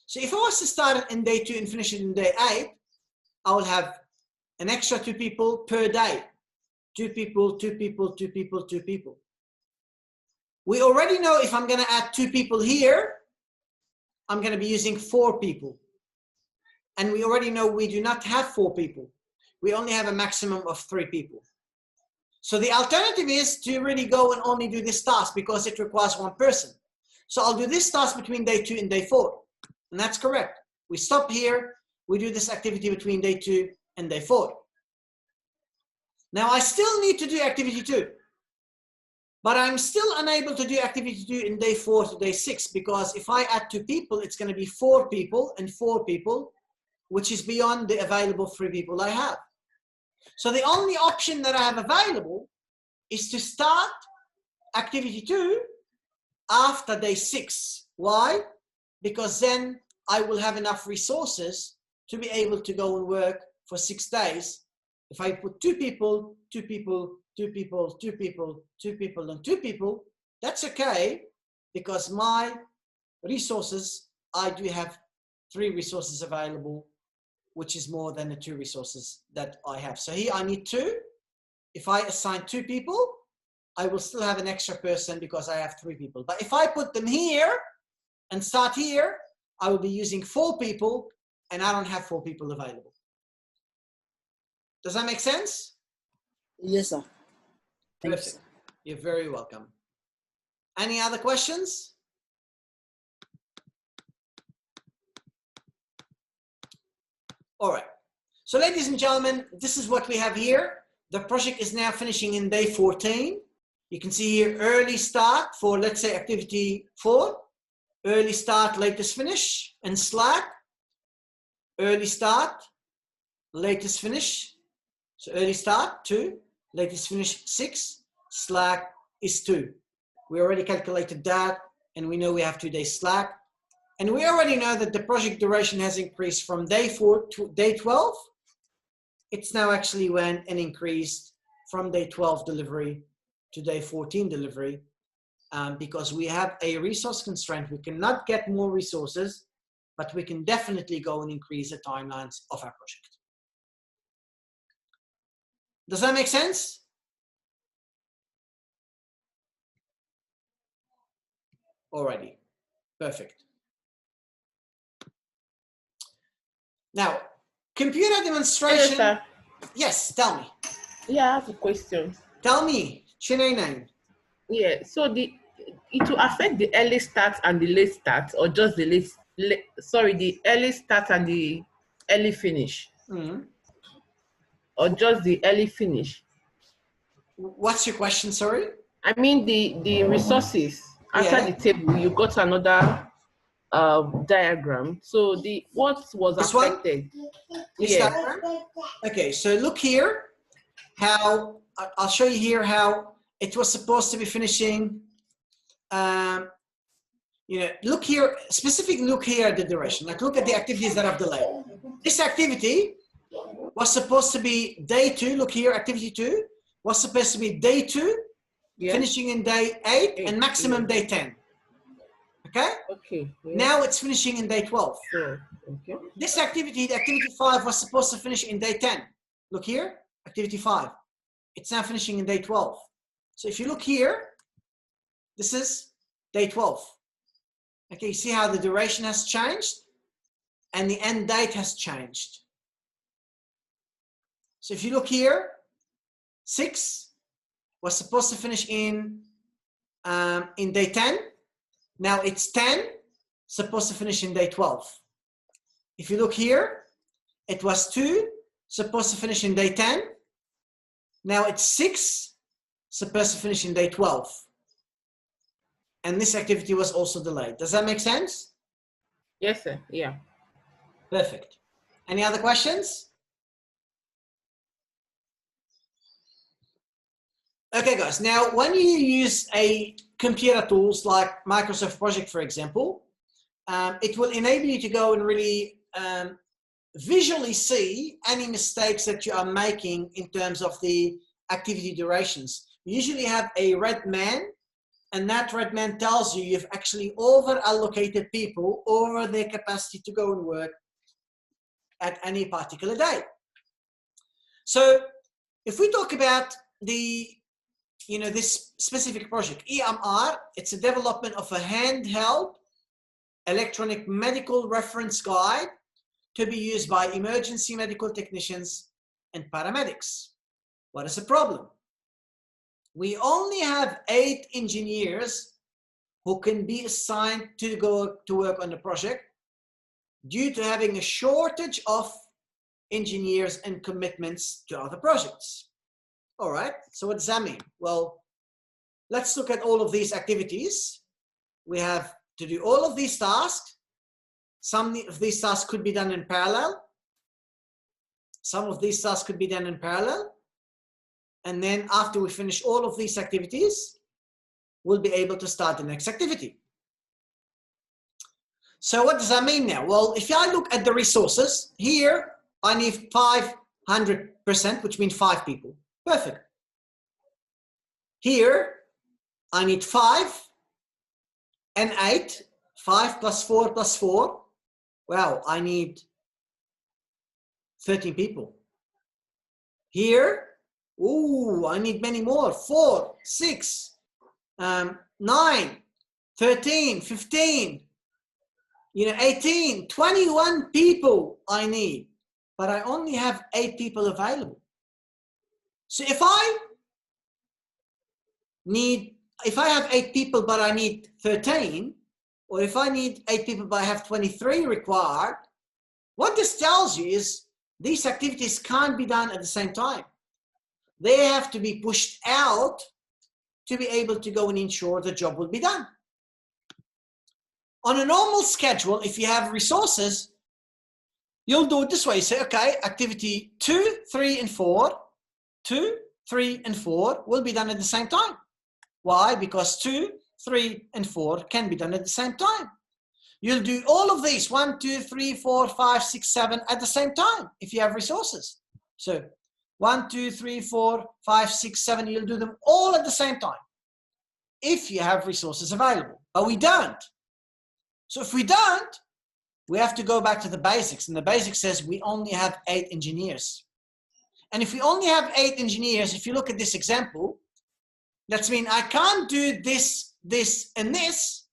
So if I was to start it in day 2 and finish it in day 8, I will have an extra 2 people per day. 2 people, 2 people, 2 people, 2 people. We already know if I'm going to add 2 people here, I'm going to be using 4 people. And we already know we do not have 4 people. We only have a maximum of 3 people. So the alternative is to really go and only do this task because it requires 1 person. So I'll do this task between day 2 and day 4. And that's correct. We stop here. We do this activity between day 2 and day 4. Now I still need to do activity 2. But I'm still unable to do activity 2 in day 4 to day 6 because if I add 2 people, it's going to be 4 people and 4 people, which is beyond the available 3 people I have. So the only option that I have available is to start activity 2 after day 6. Why? Because then I will have enough resources to be able to go and work for 6 days. If I put 2 people, 2 people, 2 people, 2 people, 2 people, and 2 people, that's okay because my resources, I do have 3 resources available, which is more than the 2 resources that I have. So here I need 2. If I assign 2 people, I will still have an extra person because I have 3 people. But if I put them here and start here, I will be using 4 people and I don't have 4 people available. Does that make sense? Yes, sir. Thanks. Perfect. You're very welcome. Any other questions? All right. So ladies and gentlemen, this is what we have here. The project is now finishing in day 14. You can see here early start for, let's say, activity 4. Early start, latest finish, and Slack. Early start, latest finish. So early start, 2. Latest finish, 6. Slack is 2. We already calculated that, and we know we have 2 days Slack. And we already know that the project duration has increased from day 4 to day 12. It's now actually went and increased from day 12 delivery to day 14 delivery because we have a resource constraint. We cannot get more resources, but we can definitely go and increase the timelines of our project. Does that make sense? Alrighty, perfect. Now, computer demonstration. Hello, sir. Yes, tell me. Yeah, I have a question. Tell me, name. Yeah, so it will affect the early start and the late start, or just the the early start and the early finish, or just the early finish. What's your question? Sorry. I mean the resources after the table. You got another diagram. So what was This affected? This diagram? Okay, so look here. How I'll show you here how it was supposed to be finishing. Look here, specifically look here at the duration. Like look at the activities that have delayed. This activity was supposed to be day 2. Look here, activity 2 was supposed to be day 2, finishing in day 8 and maximum day 10. Okay? Okay. Yeah. Now it's finishing in day 12. Sure. Okay. This activity, the activity 5 was supposed to finish in day 10. Look here, activity 5. It's now finishing in day 12. So if you look here, this is day 12. Okay, you see how the duration has changed and the end date has changed. So if you look here, 6 was supposed to finish in day 10. Now it's 10, supposed to finish in day 12. If you look here, it was 2, supposed to finish in day 10. Now it's 6, supposed to finish in day 12. And this activity was also delayed. Does that make sense? Yes, sir. Yeah. Perfect. Any other questions? Okay, guys. Now, when you use a computer tools like Microsoft Project, for example, it will enable you to go and really visually see any mistakes that you are making in terms of the activity durations. You usually have a red man, and that red man tells you you've actually over allocated people over their capacity to go and work at any particular day. So if we talk about the, this specific project, EMR, it's a development of a handheld electronic medical reference guide to be used by emergency medical technicians and paramedics. What is the problem? We only have 8 engineers who can be assigned to go to work on the project due to having a shortage of engineers and commitments to other projects. All right, so what does that mean? Well, let's look at all of these activities. We have to do all of these tasks. Some of these tasks could be done in parallel. Some of these tasks could be done in parallel. And then after we finish all of these activities, we'll be able to start the next activity. So what does that mean now? Well, if I look at the resources, here I need 500%, which means 5 people. Perfect. Here I need 5 and 8. 5 plus 4 plus 4. Wow, I need 13 people. Here, ooh, I need many more. 4, 6, 9, 13, 15, 18, 21 people I need. But I only have 8 people available. So if I have 8 people but I need 13, or if I need 8 people but I have 23 required, what this tells you is these activities can't be done at the same time. They have to be pushed out to be able to go and ensure the job will be done. On a normal schedule, if you have resources, you'll do it this way. You say, okay, activity 2, 3, and 4, 2, 3, and 4 will be done at the same time. Why? Because 2, 3, and 4 can be done at the same time. You'll do all of these, 1, 2, 3, 4, 5, 6, 7 at the same time if you have resources. So 1, 2, 3, 4, 5, 6, 7, you'll do them all at the same time if you have resources available. But we don't. So if we don't, we have to go back to the basics. And the basics says we only have 8 engineers. And if we only have 8 engineers, if you look at this example, that means I can't do this, this, and this,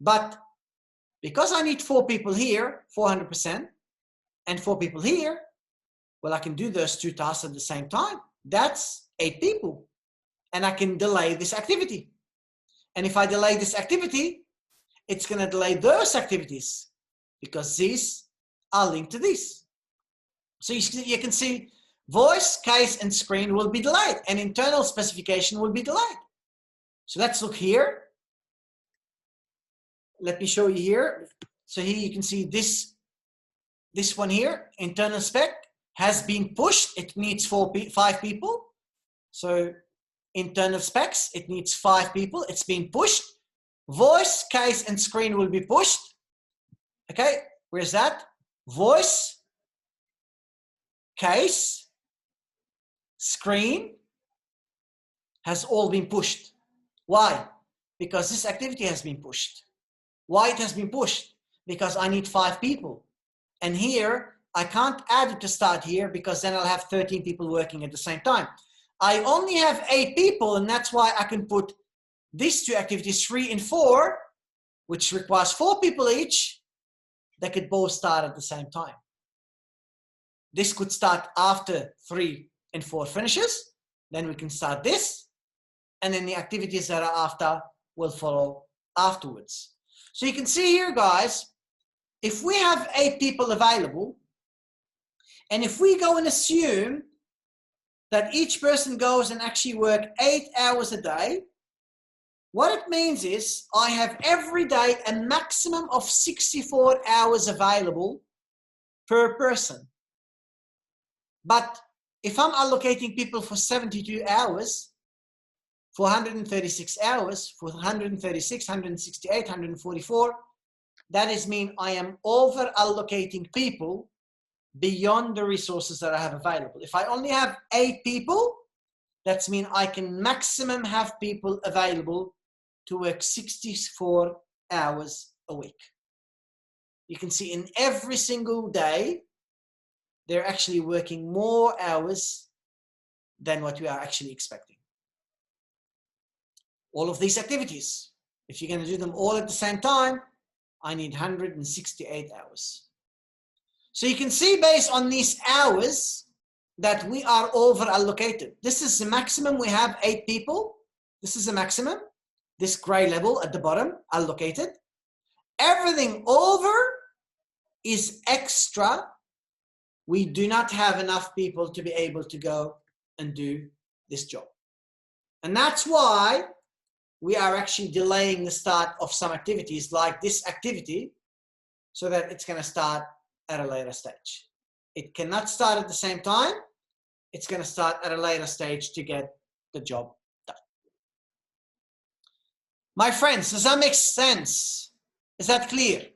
but because I need 4 people here, 400%, and 4 people here, well, I can do those 2 tasks at the same time. That's 8 people. And I can delay this activity. And if I delay this activity, it's going to delay those activities because these are linked to this. So you can see voice, case, and screen will be delayed, and internal specification will be delayed. So let's look here. Let me show you here. So here you can see this one here, internal spec has been pushed. It needs 5 people. So internal specs, it needs 5 people. It's been pushed. Voice, case, and screen will be pushed. Okay, where's that? Voice, case, screen has all been pushed. Why? Because this activity has been pushed. Why it has been pushed? Because I need 5 people. And here, I can't add it to start here because then I'll have 13 people working at the same time. I only have 8 people, and that's why I can put these 2 activities, 3 and 4, which requires 4 people each, that could both start at the same time. This could start after 3 and 4 finishes. Then we can start this. And then the activities that are after will follow afterwards. So you can see here, guys, if we have 8 people available, and if we go and assume that each person goes and actually work 8 hours a day, what it means is I have every day a maximum of 64 hours available per person. But if I'm allocating people for 72 hours, for 136 hours, for 136, 168, 144, that is mean I am over allocating people beyond the resources that I have available. If I only have 8 people, that's mean I can maximum have people available to work 64 hours a week. You can see in every single day, they're actually working more hours than what we are actually expecting. All of these activities, if you're going to do them all at the same time, I need 168 hours. So you can see based on these hours that we are over allocated. This is the maximum. We have 8 people. This is the maximum. This gray level at the bottom, allocated. Everything over is extra. We do not have enough people to be able to go and do this job. And that's why we are actually delaying the start of some activities like this activity so that it's going to start at a later stage. It cannot start at the same time. It's going to start at a later stage to get the job done. My friends, does that make sense? Is that clear?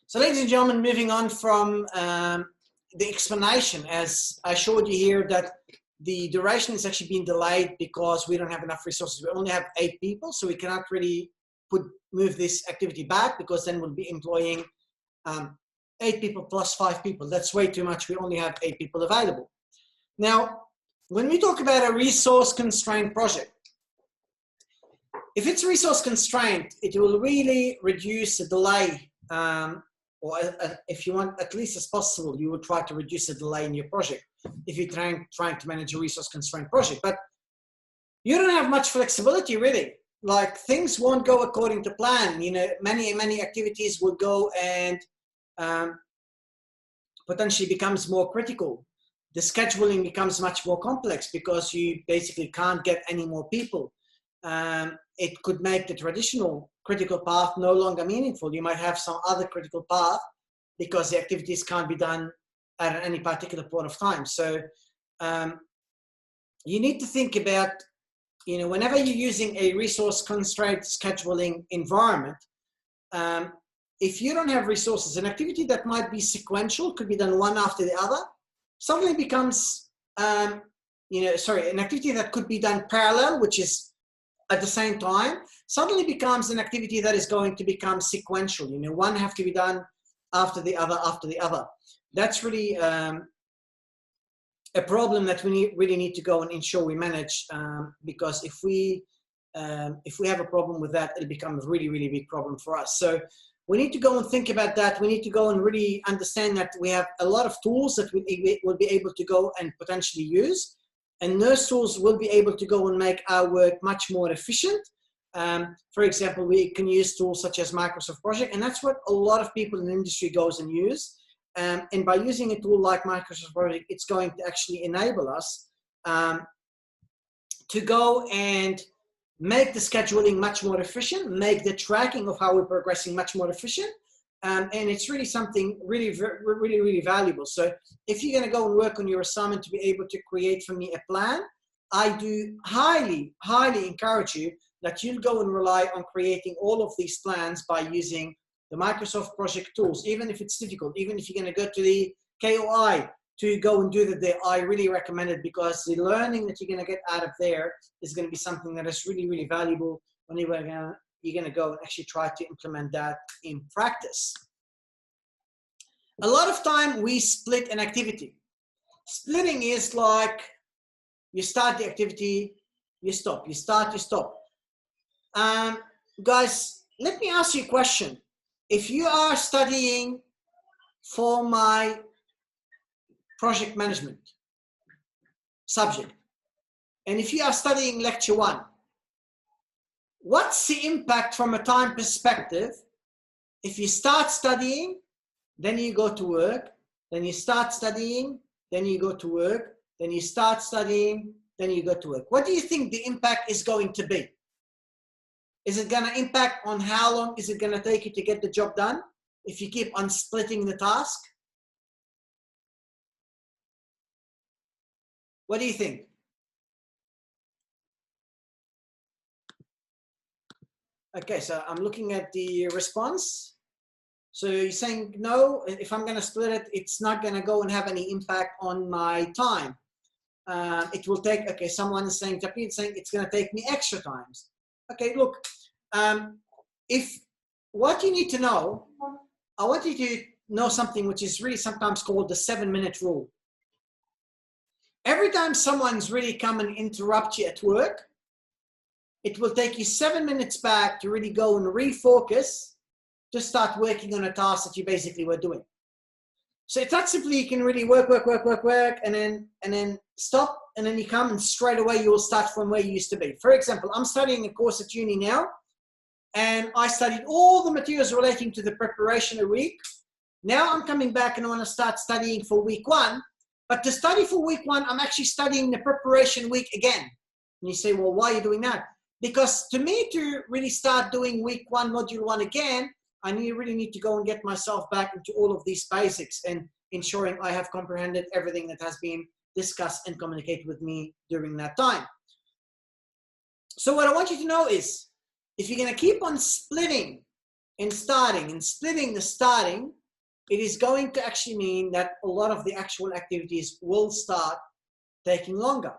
So ladies and gentlemen, moving on from the explanation, as I showed you here that the duration is actually being delayed because we don't have enough resources. We only have 8 people, so we cannot really move this activity back because then we'll be employing 8 people plus 5 people. That's way too much. We only have 8 people available. Now, when we talk about a resource constrained project, if it's resource constrained, it will really reduce the delay, or if you want, at least as possible, you will try to reduce the delay in your project if you're trying to manage a resource constrained project. But you don't have much flexibility really. Like things won't go according to plan. You know, many activities will go and potentially becomes more critical. The scheduling becomes much more complex because you basically can't get any more people. It could make the traditional critical path no longer meaningful. You might have some other critical path because the activities can't be done at any particular point of time. So you need to think about, you know, whenever you're using a resource constraint scheduling environment, if you don't have resources, an activity that might be sequential, could be done one after the other, suddenly becomes, an activity that could be done parallel, which is at the same time, suddenly becomes an activity that is going to become sequential. You know, one have to be done after the other, after the other. That's really a problem that we really need to go and ensure we manage, because if we have a problem with that, it'll become a really, really big problem for us. So we need to go and think about that. We need to go and really understand that we have a lot of tools that we will be able to go and potentially use. And those tools will be able to go and make our work much more efficient. For example, we can use tools such as Microsoft Project, and that's what a lot of people in the industry goes and use. And by using a tool like Microsoft Project, it's going to actually enable us to go and make the scheduling much more efficient, make the tracking of how we're progressing much more efficient. And it's really something really, really, really valuable. So if you're going to go and work on your assignment to be able to create for me a plan, I do highly, highly encourage you that you'll go and rely on creating all of these plans by using the Microsoft Project tools, even if it's difficult, even if you're going to go to the KOI to go and do that there, I really recommend it because the learning that you're going to get out of there is going to be something that is really, really valuable when you're going to go and actually try to implement that in practice. A lot of time we split an activity. Splitting is like you start the activity, you stop, you start, you stop. Guys, let me ask you a question. If you are studying for my project management subject, and if you are studying lecture 1, what's the impact from a time perspective if you start studying, then you go to work, then you start studying, then you go to work, then you start studying, then you go to work. What do you think the impact is going to be? Is it going to impact on how long is it going to take you to get the job done if you keep on splitting the task? What do you think? Okay, so I'm looking at the response. So you're saying, no, if I'm going to split it, it's not going to go and have any impact on my time. It will take, okay, someone is saying, Tapir saying it's going to take me extra times. Okay, look, if what you need to know, I want you to know something which is really sometimes called the 7-minute rule. Every time someone's really come and interrupt you at work, it will take you 7 minutes back to really go and refocus to start working on a task that you basically were doing. So it's not simply you can really work, and then stop, and then you come and straight away you will start from where you used to be. For example, I'm studying a course at uni now, and I studied all the materials relating to the preparation a week. Now I'm coming back and I want to start studying for week 1. But to study for week 1, I'm actually studying the preparation week again. And you say, well, why are you doing that? Because to me, to really start doing week 1, module 1 again, I really need to go and get myself back into all of these basics and ensuring I have comprehended everything that has been discussed and communicated with me during that time. So what I want you to know is, if you're going to keep on splitting and starting and splitting the starting, it is going to actually mean that a lot of the actual activities will start taking longer.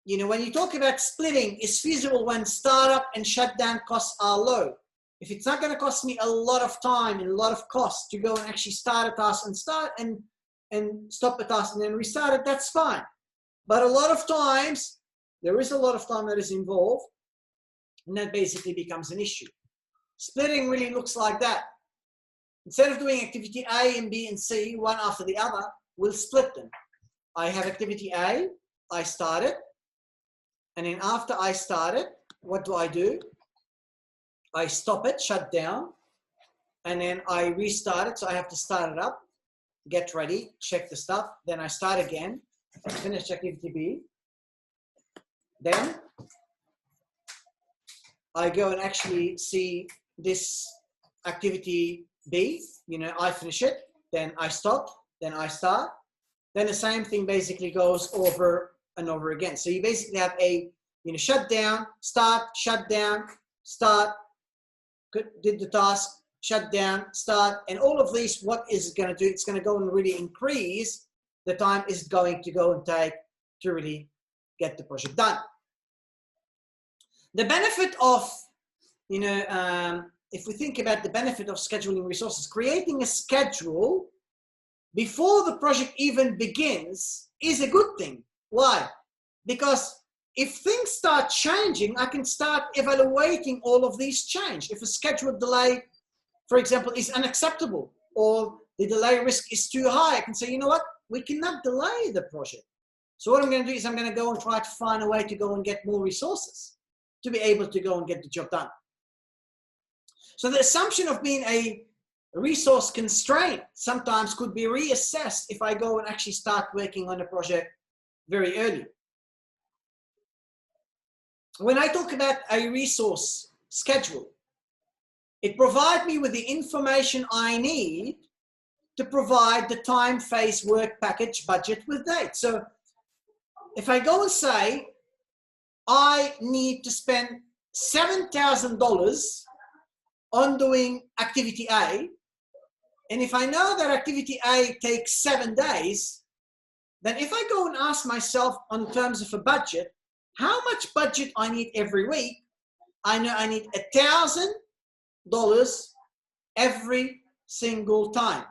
You know, when you talk about splitting, it's feasible when startup and shutdown costs are low. If it's not going to cost me a lot of time and a lot of cost to go and actually start a task and start and stop a task and then restart it, that's fine. But a lot of times, there is a lot of time that is involved, and that basically becomes an issue. Splitting really looks like that. Instead of doing activity A and B and C, one after the other, we'll split them. I have activity A, I start it, and then after I start it, what do? I stop it, shut down, and then I restart it, so I have to start it up, get ready, check the stuff, then I start again, finish activity B, then I go and actually see this activity B, you know, I finish it, then I stop, then I start, then the same thing basically goes over and over again. So you basically have a, you know, shut down, start, did the task, shut down, start, and all of these, what is it going to do? It's going to go and really increase the time it's going to go and take to really get the project done. The benefit of, you know, if we think about the benefit of scheduling resources, creating a schedule before the project even begins is a good thing. Why? Because if things start changing, I can start evaluating all of these change. If a scheduled delay, for example, is unacceptable or the delay risk is too high, I can say, you know what, we cannot delay the project. So what I'm going to do is I'm going to go and try to find a way to go and get more resources to be able to go and get the job done. So the assumption of being a resource constraint sometimes could be reassessed if I go and actually start working on a project very early. When I talk about a resource schedule, it provides me with the information I need to provide the time, phase, work, package, budget with date. So if I go and say, I need to spend $7,000 on doing activity A, and if I know that activity A takes 7 days, then if I go and ask myself on terms of a budget, how much budget I need every week, I know I need $1,000 every single time.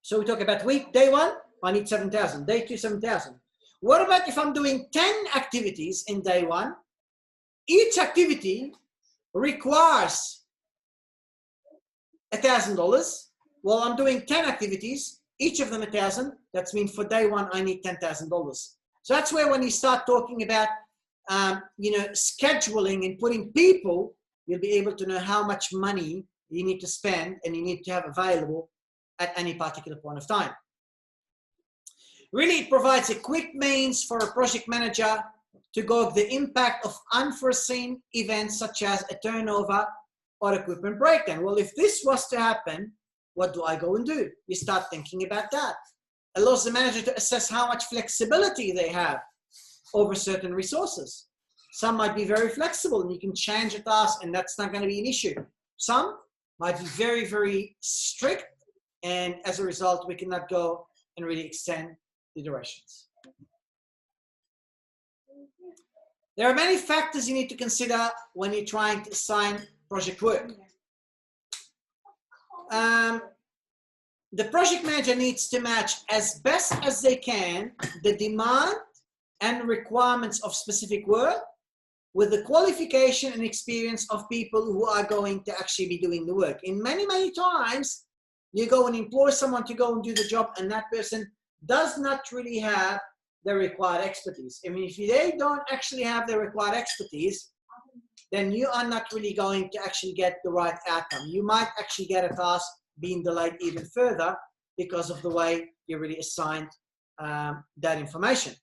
So we talk about week, day 1, I need 7,000, day 2, 7,000. What about if I'm doing 10 activities in day 1? Each activity requires $1,000. Well, I'm doing 10 activities, each of them 1,000. That means for day 1, I need $10,000. So that's where when you start talking about, you know, scheduling and putting people, you'll be able to know how much money you need to spend and you need to have available at any particular point of time. Really, it provides a quick means for a project manager to gauge the impact of unforeseen events such as a turnover or equipment breakdown. Well, if this was to happen, what do I go and do? You start thinking about that. It allows the manager to assess how much flexibility they have over certain resources. Some might be very flexible and you can change a task and that's not going to be an issue. Some might be very, very strict, and as a result, we cannot go and really extend the durations. There are many factors you need to consider when you're trying to assign project work. The project manager needs to match as best as they can the demand and requirements of specific work with the qualification and experience of people who are going to actually be doing the work. In many, many times, you go and employ someone to go and do the job, and that person does not really have the required expertise. I mean, if they don't actually have the required expertise, then you are not really going to actually get the right outcome. You might actually get a task being delayed even further because of the way you really assigned that information.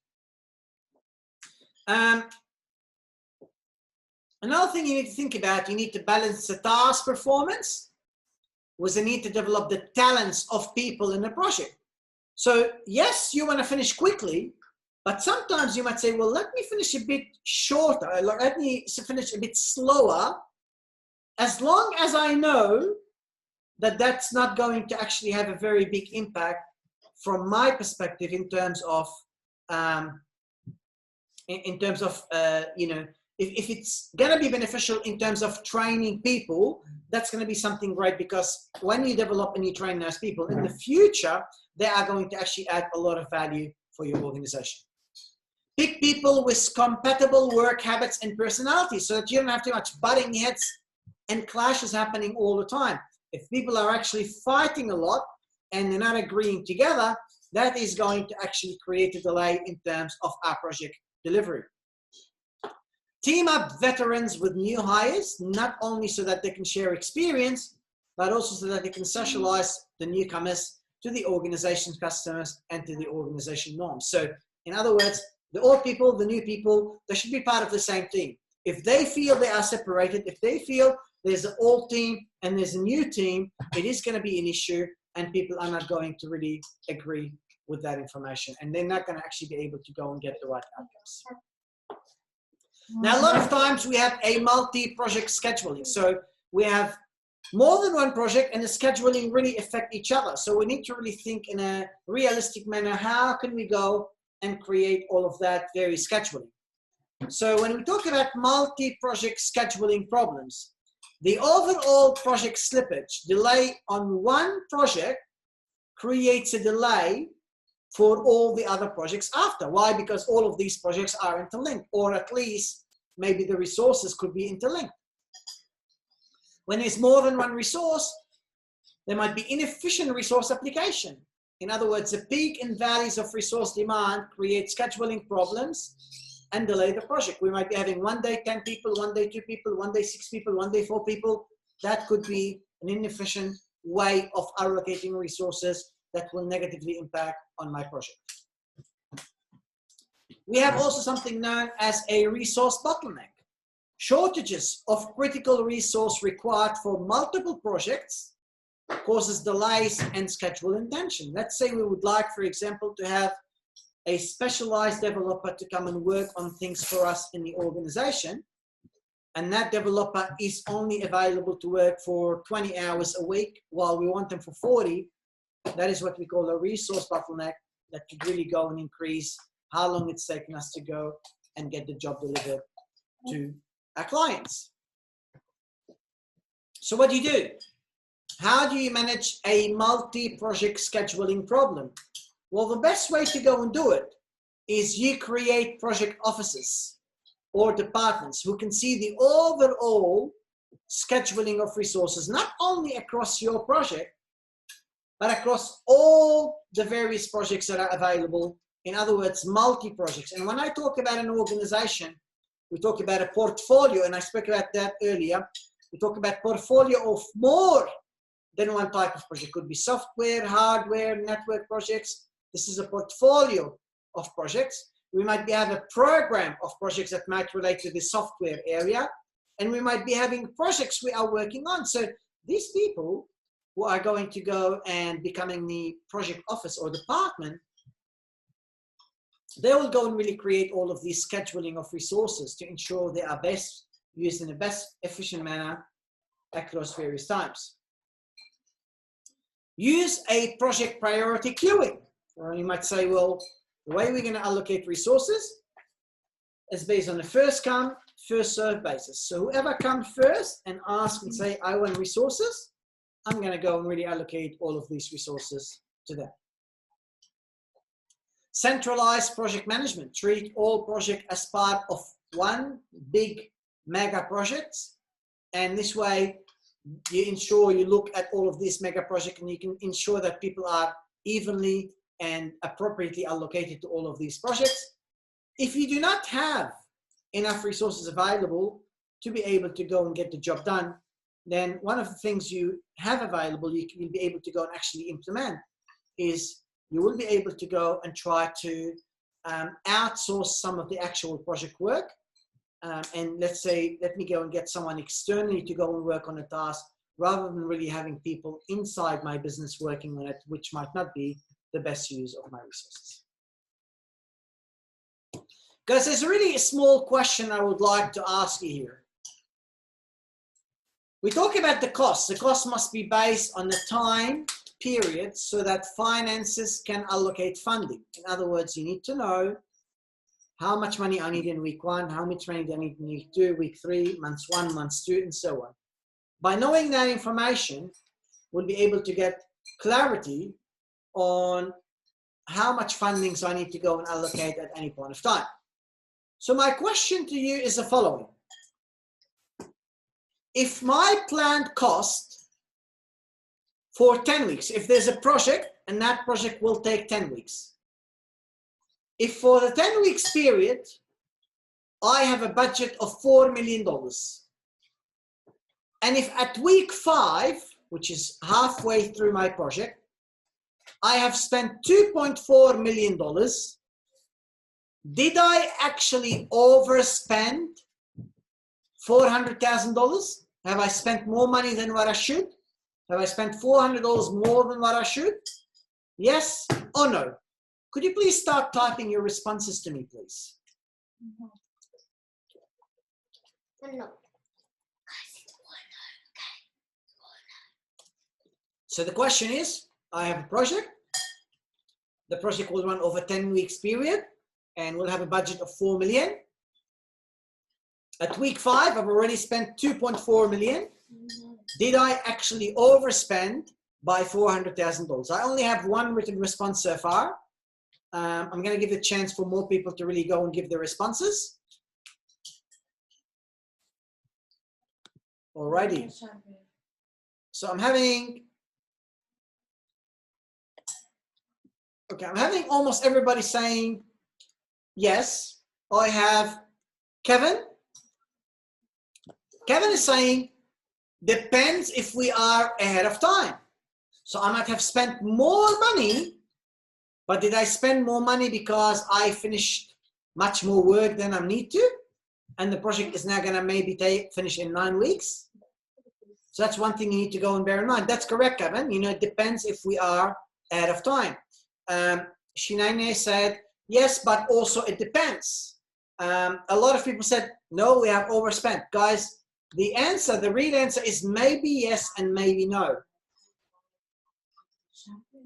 Another thing you need to think about, you need to balance the task performance with the need to develop the talents of people in the project. So yes, you want to finish quickly, but sometimes you might say, well, let me finish a bit shorter, let me finish a bit slower, as long as I know that that's not going to actually have a very big impact from my perspective in terms of, you know, if it's going to be beneficial in terms of training people, that's going to be something great, because when you develop and you train those people in the future, they are going to actually add a lot of value for your organization. Pick people with compatible work habits and personalities so that you don't have too much butting heads and clashes happening all the time. If people are actually fighting a lot and they're not agreeing together, that is going to actually create a delay in terms of our project delivery. Team up veterans with new hires, not only so that they can share experience, but also so that they can socialize the newcomers to the organization's customers and to the organization norms. So in other words, the old people, the new people, they should be part of the same team. If they feel they are separated, if they feel there's an old team and there's a new team, it is going to be an issue, and people are not going to really agree with that information, and they're not going to actually be able to go and get the right outcomes. Now, a lot of times we have a multi-project scheduling. So we have more than one project, and the scheduling really affect each other. So we need to really think in a realistic manner, how can we go and create all of that various scheduling? So when we talk about multi-project scheduling problems, the overall project slippage, delay on one project creates a delay for all the other projects after. Why? Because all of these projects are interlinked, or at least maybe the resources could be interlinked. When there's more than one resource, there might be inefficient resource application. In other words, the peak and valleys of resource demand create scheduling problems and delay the project. We might be having one day 10 people, one day 2 people, one day 6 people, one day 4 people. That could be an inefficient way of allocating resources that will negatively impact on my project. We have also something known as a resource bottleneck. Shortages of critical resource required for multiple projects causes delays and schedule intention. Let's say we would like, for example, to have a specialized developer to come and work on things for us in the organization, and that developer is only available to work for 20 hours a week while we want them for 40. That is what we call a resource bottleneck that could really go and increase how long it's taken us to go and get the job delivered to our clients. So what do you do? How do you manage a multi-project scheduling problem? Well, the best way to go and do it is you create project offices or departments who can see the overall scheduling of resources, not only across your project, but across all the various projects that are available. In other words, multi-projects. And when I talk about an organization, we talk about a portfolio, and I spoke about that earlier. We talk about portfolio of more than one type of project. It could be software, hardware, network projects. This is a portfolio of projects. We might have a program of projects that might relate to the software area, and we might be having projects we are working on. So these people who are going to go and becoming the project office or department, they will go and really create all of these scheduling of resources to ensure they are best used in the best efficient manner across various times. Use a project priority queuing. Or you might say, well, the way we're going to allocate resources is based on the first come, first served basis. So whoever comes first and asks and say, I want resources, I'm going to go and really allocate all of these resources to them. Centralized project management. Treat all projects as part of one big mega project. And this way, you ensure you look at all of these mega projects and you can ensure that people are evenly and appropriately allocated to all of these projects. If you do not have enough resources available to be able to go and get the job done, then one of the things you have available, you'll be able to go and actually implement is you will be able to go and try to outsource some of the actual project work. And let's say, let me go and get someone externally to go and work on a task rather than really having people inside my business working on it, which might not be the best use of my resources. Guys, there's really a small question I would like to ask you here. We talk about the cost. The cost must be based on the time period so that finances can allocate funding. In other words, you need to know how much money I need in week 1, how much money do I need in week 2, week 3, months 1, months 2, and so on. By knowing that information, we'll be able to get clarity on how much fundings I need to go and allocate at any point of time. So my question to you is the following. If my planned cost for 10 weeks, if there's a project and that project will take 10 weeks, if for the 10 weeks period, I have a budget of $4 million, and if at week 5, which is halfway through my project, I have spent $2.4 million, did I actually overspend $400,000? Have I spent more money than what I should? Have I spent $400 more than what I should? Yes or no? Could you please start typing your responses to me, please? No. So the question is, I have a project. The project will run over 10 weeks period and we'll have a budget of 4 million. At week 5, I've already spent 2.4 million. Did I actually overspend by $400,000? I only have one written response so far. I'm going to give a chance for more people to really go and give their responses. Alrighty. So I'm having almost everybody saying yes. I have Kevin. Kevin is saying depends if we are ahead of time. So I might have spent more money, but did I spend more money because I finished much more work than I need to? And the project is now going to maybe finish in 9 weeks. So that's one thing you need to go and bear in mind. That's correct, Kevin. You know, it depends if we are ahead of time. Shinane said, yes, but also it depends. A lot of people said, no, we have overspent. Guys, the answer, the real answer is maybe yes and maybe no.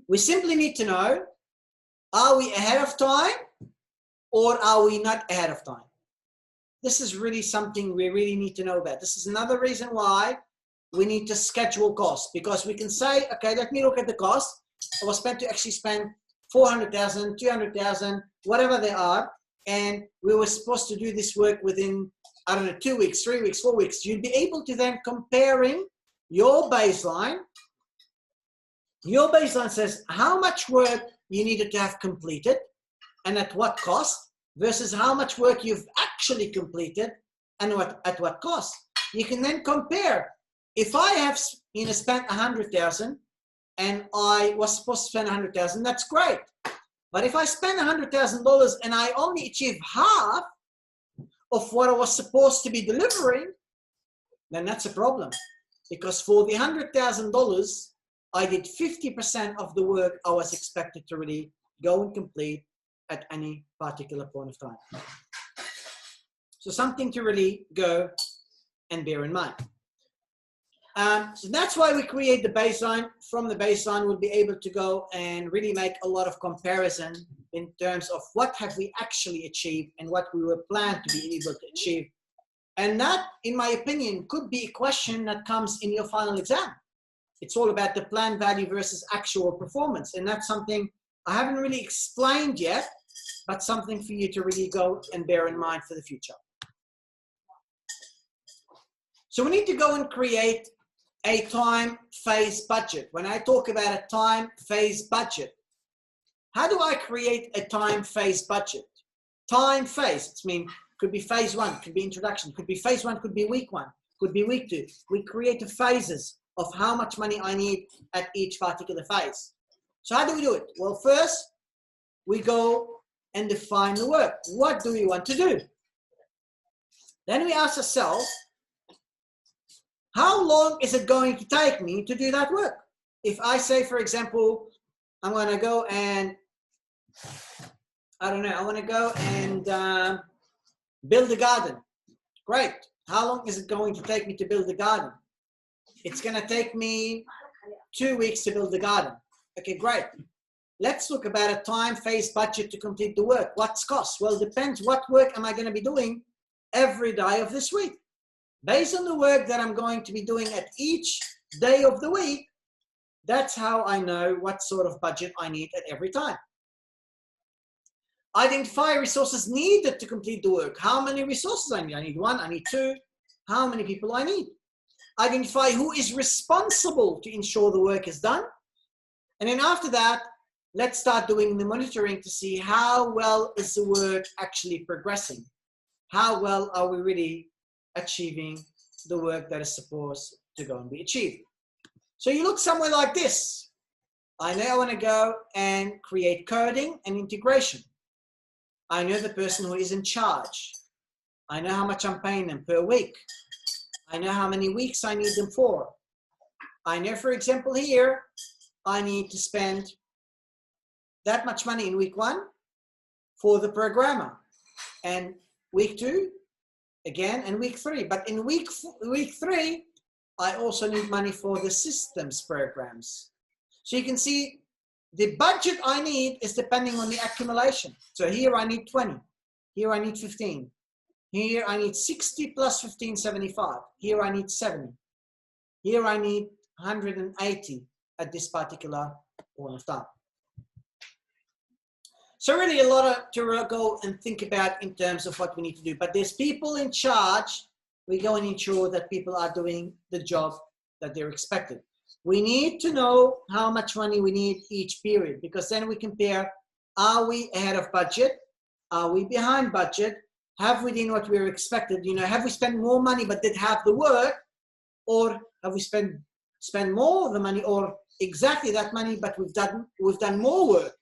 We simply need to know, are we ahead of time or are we not ahead of time? This is really something we really need to know about. This is another reason why we need to schedule costs, because we can say, okay, let me look at the cost. I was spent to actually spend 400,000, 200,000, whatever they are, and we were supposed to do this work within, I don't know, 2 weeks, 3 weeks, 4 weeks. You'll be able to then comparing your baseline. Your baseline says how much work you needed to have completed and at what cost versus how much work you've actually completed and at what cost. you can then compare. If I have spent 100,000 and I was supposed to spend 100,000, that's great. But if I spend $100,000 and I only achieve half of what I was supposed to be delivering, then that's a problem. Because for the $100,000, I did 50% of the work I was expected to really go and complete at any particular point of time. So something to really go and bear in mind. So that's why we create the baseline. From the baseline, we'll be able to go and really make a lot of comparison in terms of what have we actually achieved and what we were planned to be able to achieve. And that, in my opinion, could be a question that comes in your final exam. It's all about the planned value versus actual performance. And that's something I haven't really explained yet, but something for you to really go and bear in mind for the future. So we need to go and create a time phase budget. When I talk about a time phase budget, how do I create a time phase budget? Time phase, it means could be phase 1, could be introduction, could be phase 1, could be week 1, could be week 2. We create the phases of how much money I need at each particular phase. So how do we do it? Well, first we go and define the work. What do we want to do? Then we ask ourselves, how long is it going to take me to do that work? If I say, for example, I'm going to go and, I don't know, I want to go and build a garden. Great. How long is it going to take me to build a garden? It's going to take me 2 weeks to build the garden. Okay, great. Let's look about a time phase budget to complete the work. What's cost? Well, it depends what work am I going to be doing every day of this week. Based on the work that I'm going to be doing at each day of the week, that's how I know what sort of budget I need at every time. Identify resources needed to complete the work. How many resources I need? I need 1, I need 2. How many people I need? Identify who is responsible to ensure the work is done. And then after that, let's start doing the monitoring to see how well is the work actually progressing. How well are we really achieving the work that is supposed to go and be achieved. So you look somewhere like this. I know I want to go and create coding and integration. I know the person who is in charge. I know how much I'm paying them per week. I know how many weeks I need them for. I know, for example, here, I need to spend that much money in week 1 for the programmer, and week 2, again, and week 3. But in week 3, I also need money for the systems programs. So you can see the budget I need is depending on the accumulation. So here I need 20. Here I need 15. Here I need 60 plus 15, 75. Here I need 70. Here I need 180 at this particular point of time. So really a lot to go and think about in terms of what we need to do. But there's people in charge. We go and ensure that people are doing the job that they're expected. We need to know how much money we need each period, because then we compare, are we ahead of budget? Are we behind budget? Have we done what we were expected? You know, have we spent more money but did have the work? Or have we spent more of the money or exactly that money but we've done more work?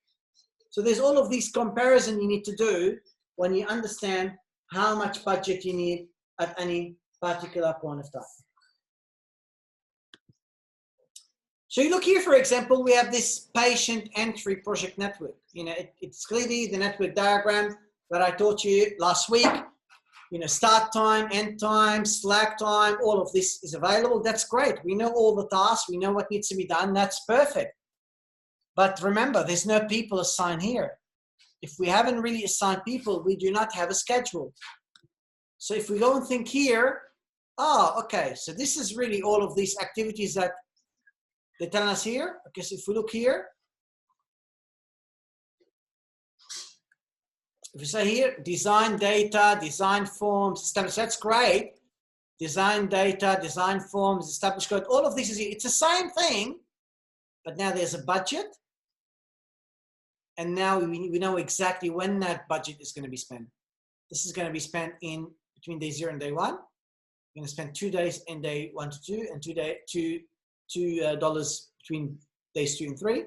So there's all of these comparisons you need to do when you understand how much budget you need at any particular point of time. So you look here, for example, we have this patient entry project network. You know, it's clearly the network diagram that I taught you last week. You know, start time, end time, slack time, all of this is available. That's great. We know all the tasks. We know what needs to be done. That's perfect. But remember, there's no people assigned here. If we haven't really assigned people, we do not have a schedule. So if we go and think here, okay, so this is really all of these activities that they tell us here. Okay, so if we look here, if we say here, design data, design forms, establish, that's great. Design data, design forms, establish code, all of this is here. It's the same thing, but now there's a budget. And now we know exactly when that budget is going to be spent. This is going to be spent in between day 0 and day 1. We're going to spend 2 days in day 1 to 2 and $2 between days 2 and 3.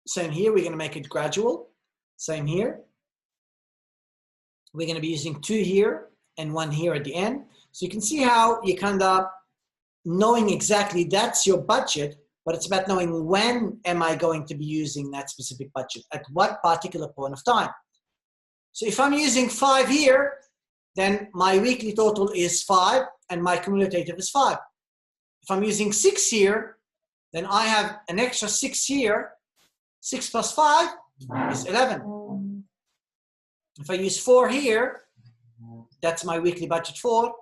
Same here, we're going to make it gradual. Same here. We're going to be using 2 here and 1 here at the end. So you can see how you kind of knowing exactly that's your budget, but it's about knowing when am I going to be using that specific budget, at what particular point of time. So if I'm using 5 here, then my weekly total is 5 and my cumulative is 5. If I'm using 6 here, then I have an extra 6 here. 6 plus 5 is 11. If I use 4 here, that's my weekly budget 4.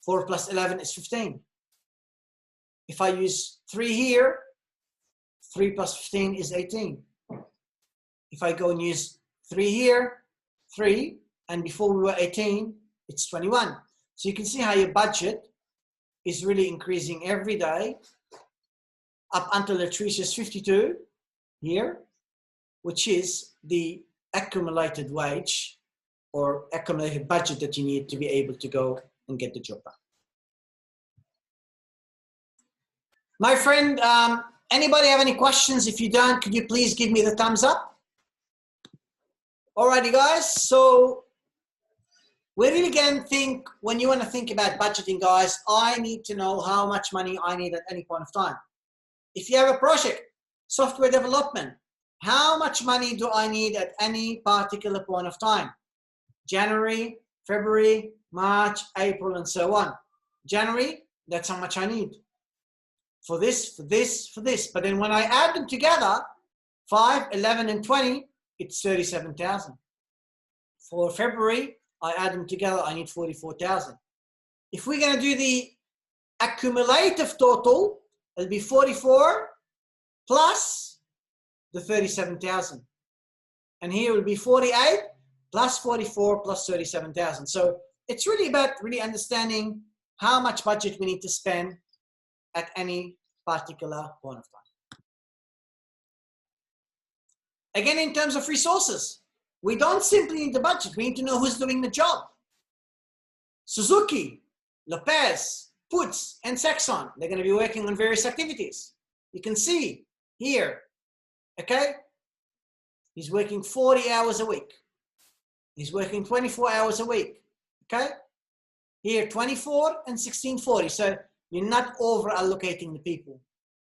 4 plus 11 is 15. If I use 3 here, 3 plus 15 is 18. If I go and use 3 here, 3, and before we were 18, it's 21. So you can see how your budget is really increasing every day up until it reaches 52 here, which is the accumulated wage or accumulated budget that you need to be able to go and get the job done. My friend, anybody have any questions? If you don't, could you please give me the thumbs up? Alrighty guys, so we really can think, when you want to think about budgeting guys, I need to know how much money I need at any point of time. If you have a project, software development, how much money do I need at any particular point of time? January, February, March, April, and so on. January, that's how much I need. For this, for this, for this. But then when I add them together, 5, 11, and 20, it's 37,000. For February, I add them together, I need 44,000. If we're going to do the accumulative total, it'll be 44 plus the 37,000. And here will be 48 plus 44 plus 37,000. So it's really about really understanding how much budget we need to spend at any particular point of time. Again, in terms of resources, we don't simply need the budget. We need to know who's doing the job. Suzuki, Lopez, Putz, and Saxon, they're going to be working on various activities. You can see here, okay? He's working 40 hours a week. He's working 24 hours a week, okay? Here, 24 and 1640. So you're not over allocating the people.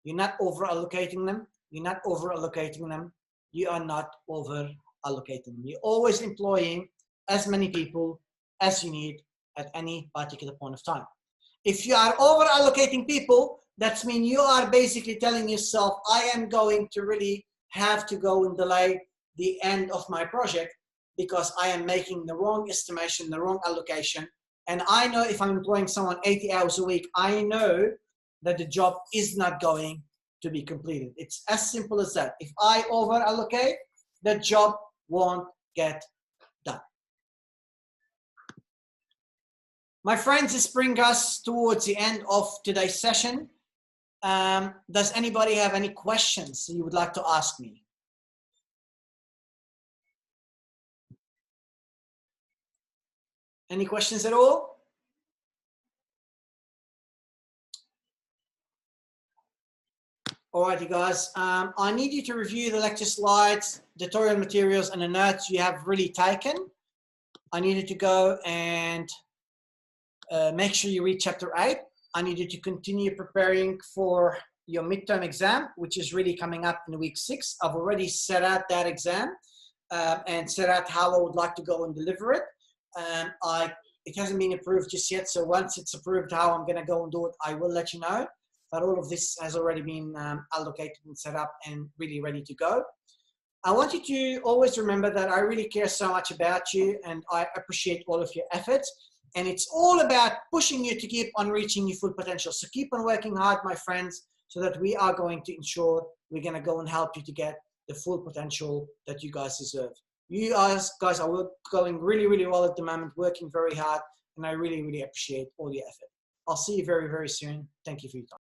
You're not over allocating them. You're not over allocating them. You are not over allocating them. You're always employing as many people as you need at any particular point of time. If you are over allocating people, that means you are basically telling yourself, I am going to really have to go and delay the end of my project because I am making the wrong estimation, the wrong allocation. And I know if I'm employing someone 80 hours a week, I know that the job is not going to be completed. It's as simple as that. If I over allocate, the job won't get done. My friends, this brings us towards the end of today's session. Does anybody have any questions you would like to ask me? Any questions at all? Alrighty guys, I need you to review the lecture slides, tutorial materials, and the notes you have really taken. I need you to go and make sure you read chapter 8. I need you to continue preparing for your midterm exam, which is really coming up in week 6. I've already set out that exam and set out how I would like to go and deliver it. It hasn't been approved just yet, so once it's approved how I'm going to go and do it, I will let you know. But all of this has already been allocated and set up and really ready to go. I want you to always remember that I really care so much about you and I appreciate all of your efforts. And it's all about pushing you to keep on reaching your full potential. So keep on working hard, my friends, so that we are going to ensure we're going to go and help you to get the full potential that you guys deserve. You guys are going really, really well at the moment, working very hard, and I really, really appreciate all your effort. I'll see you very, very soon. Thank you for your time.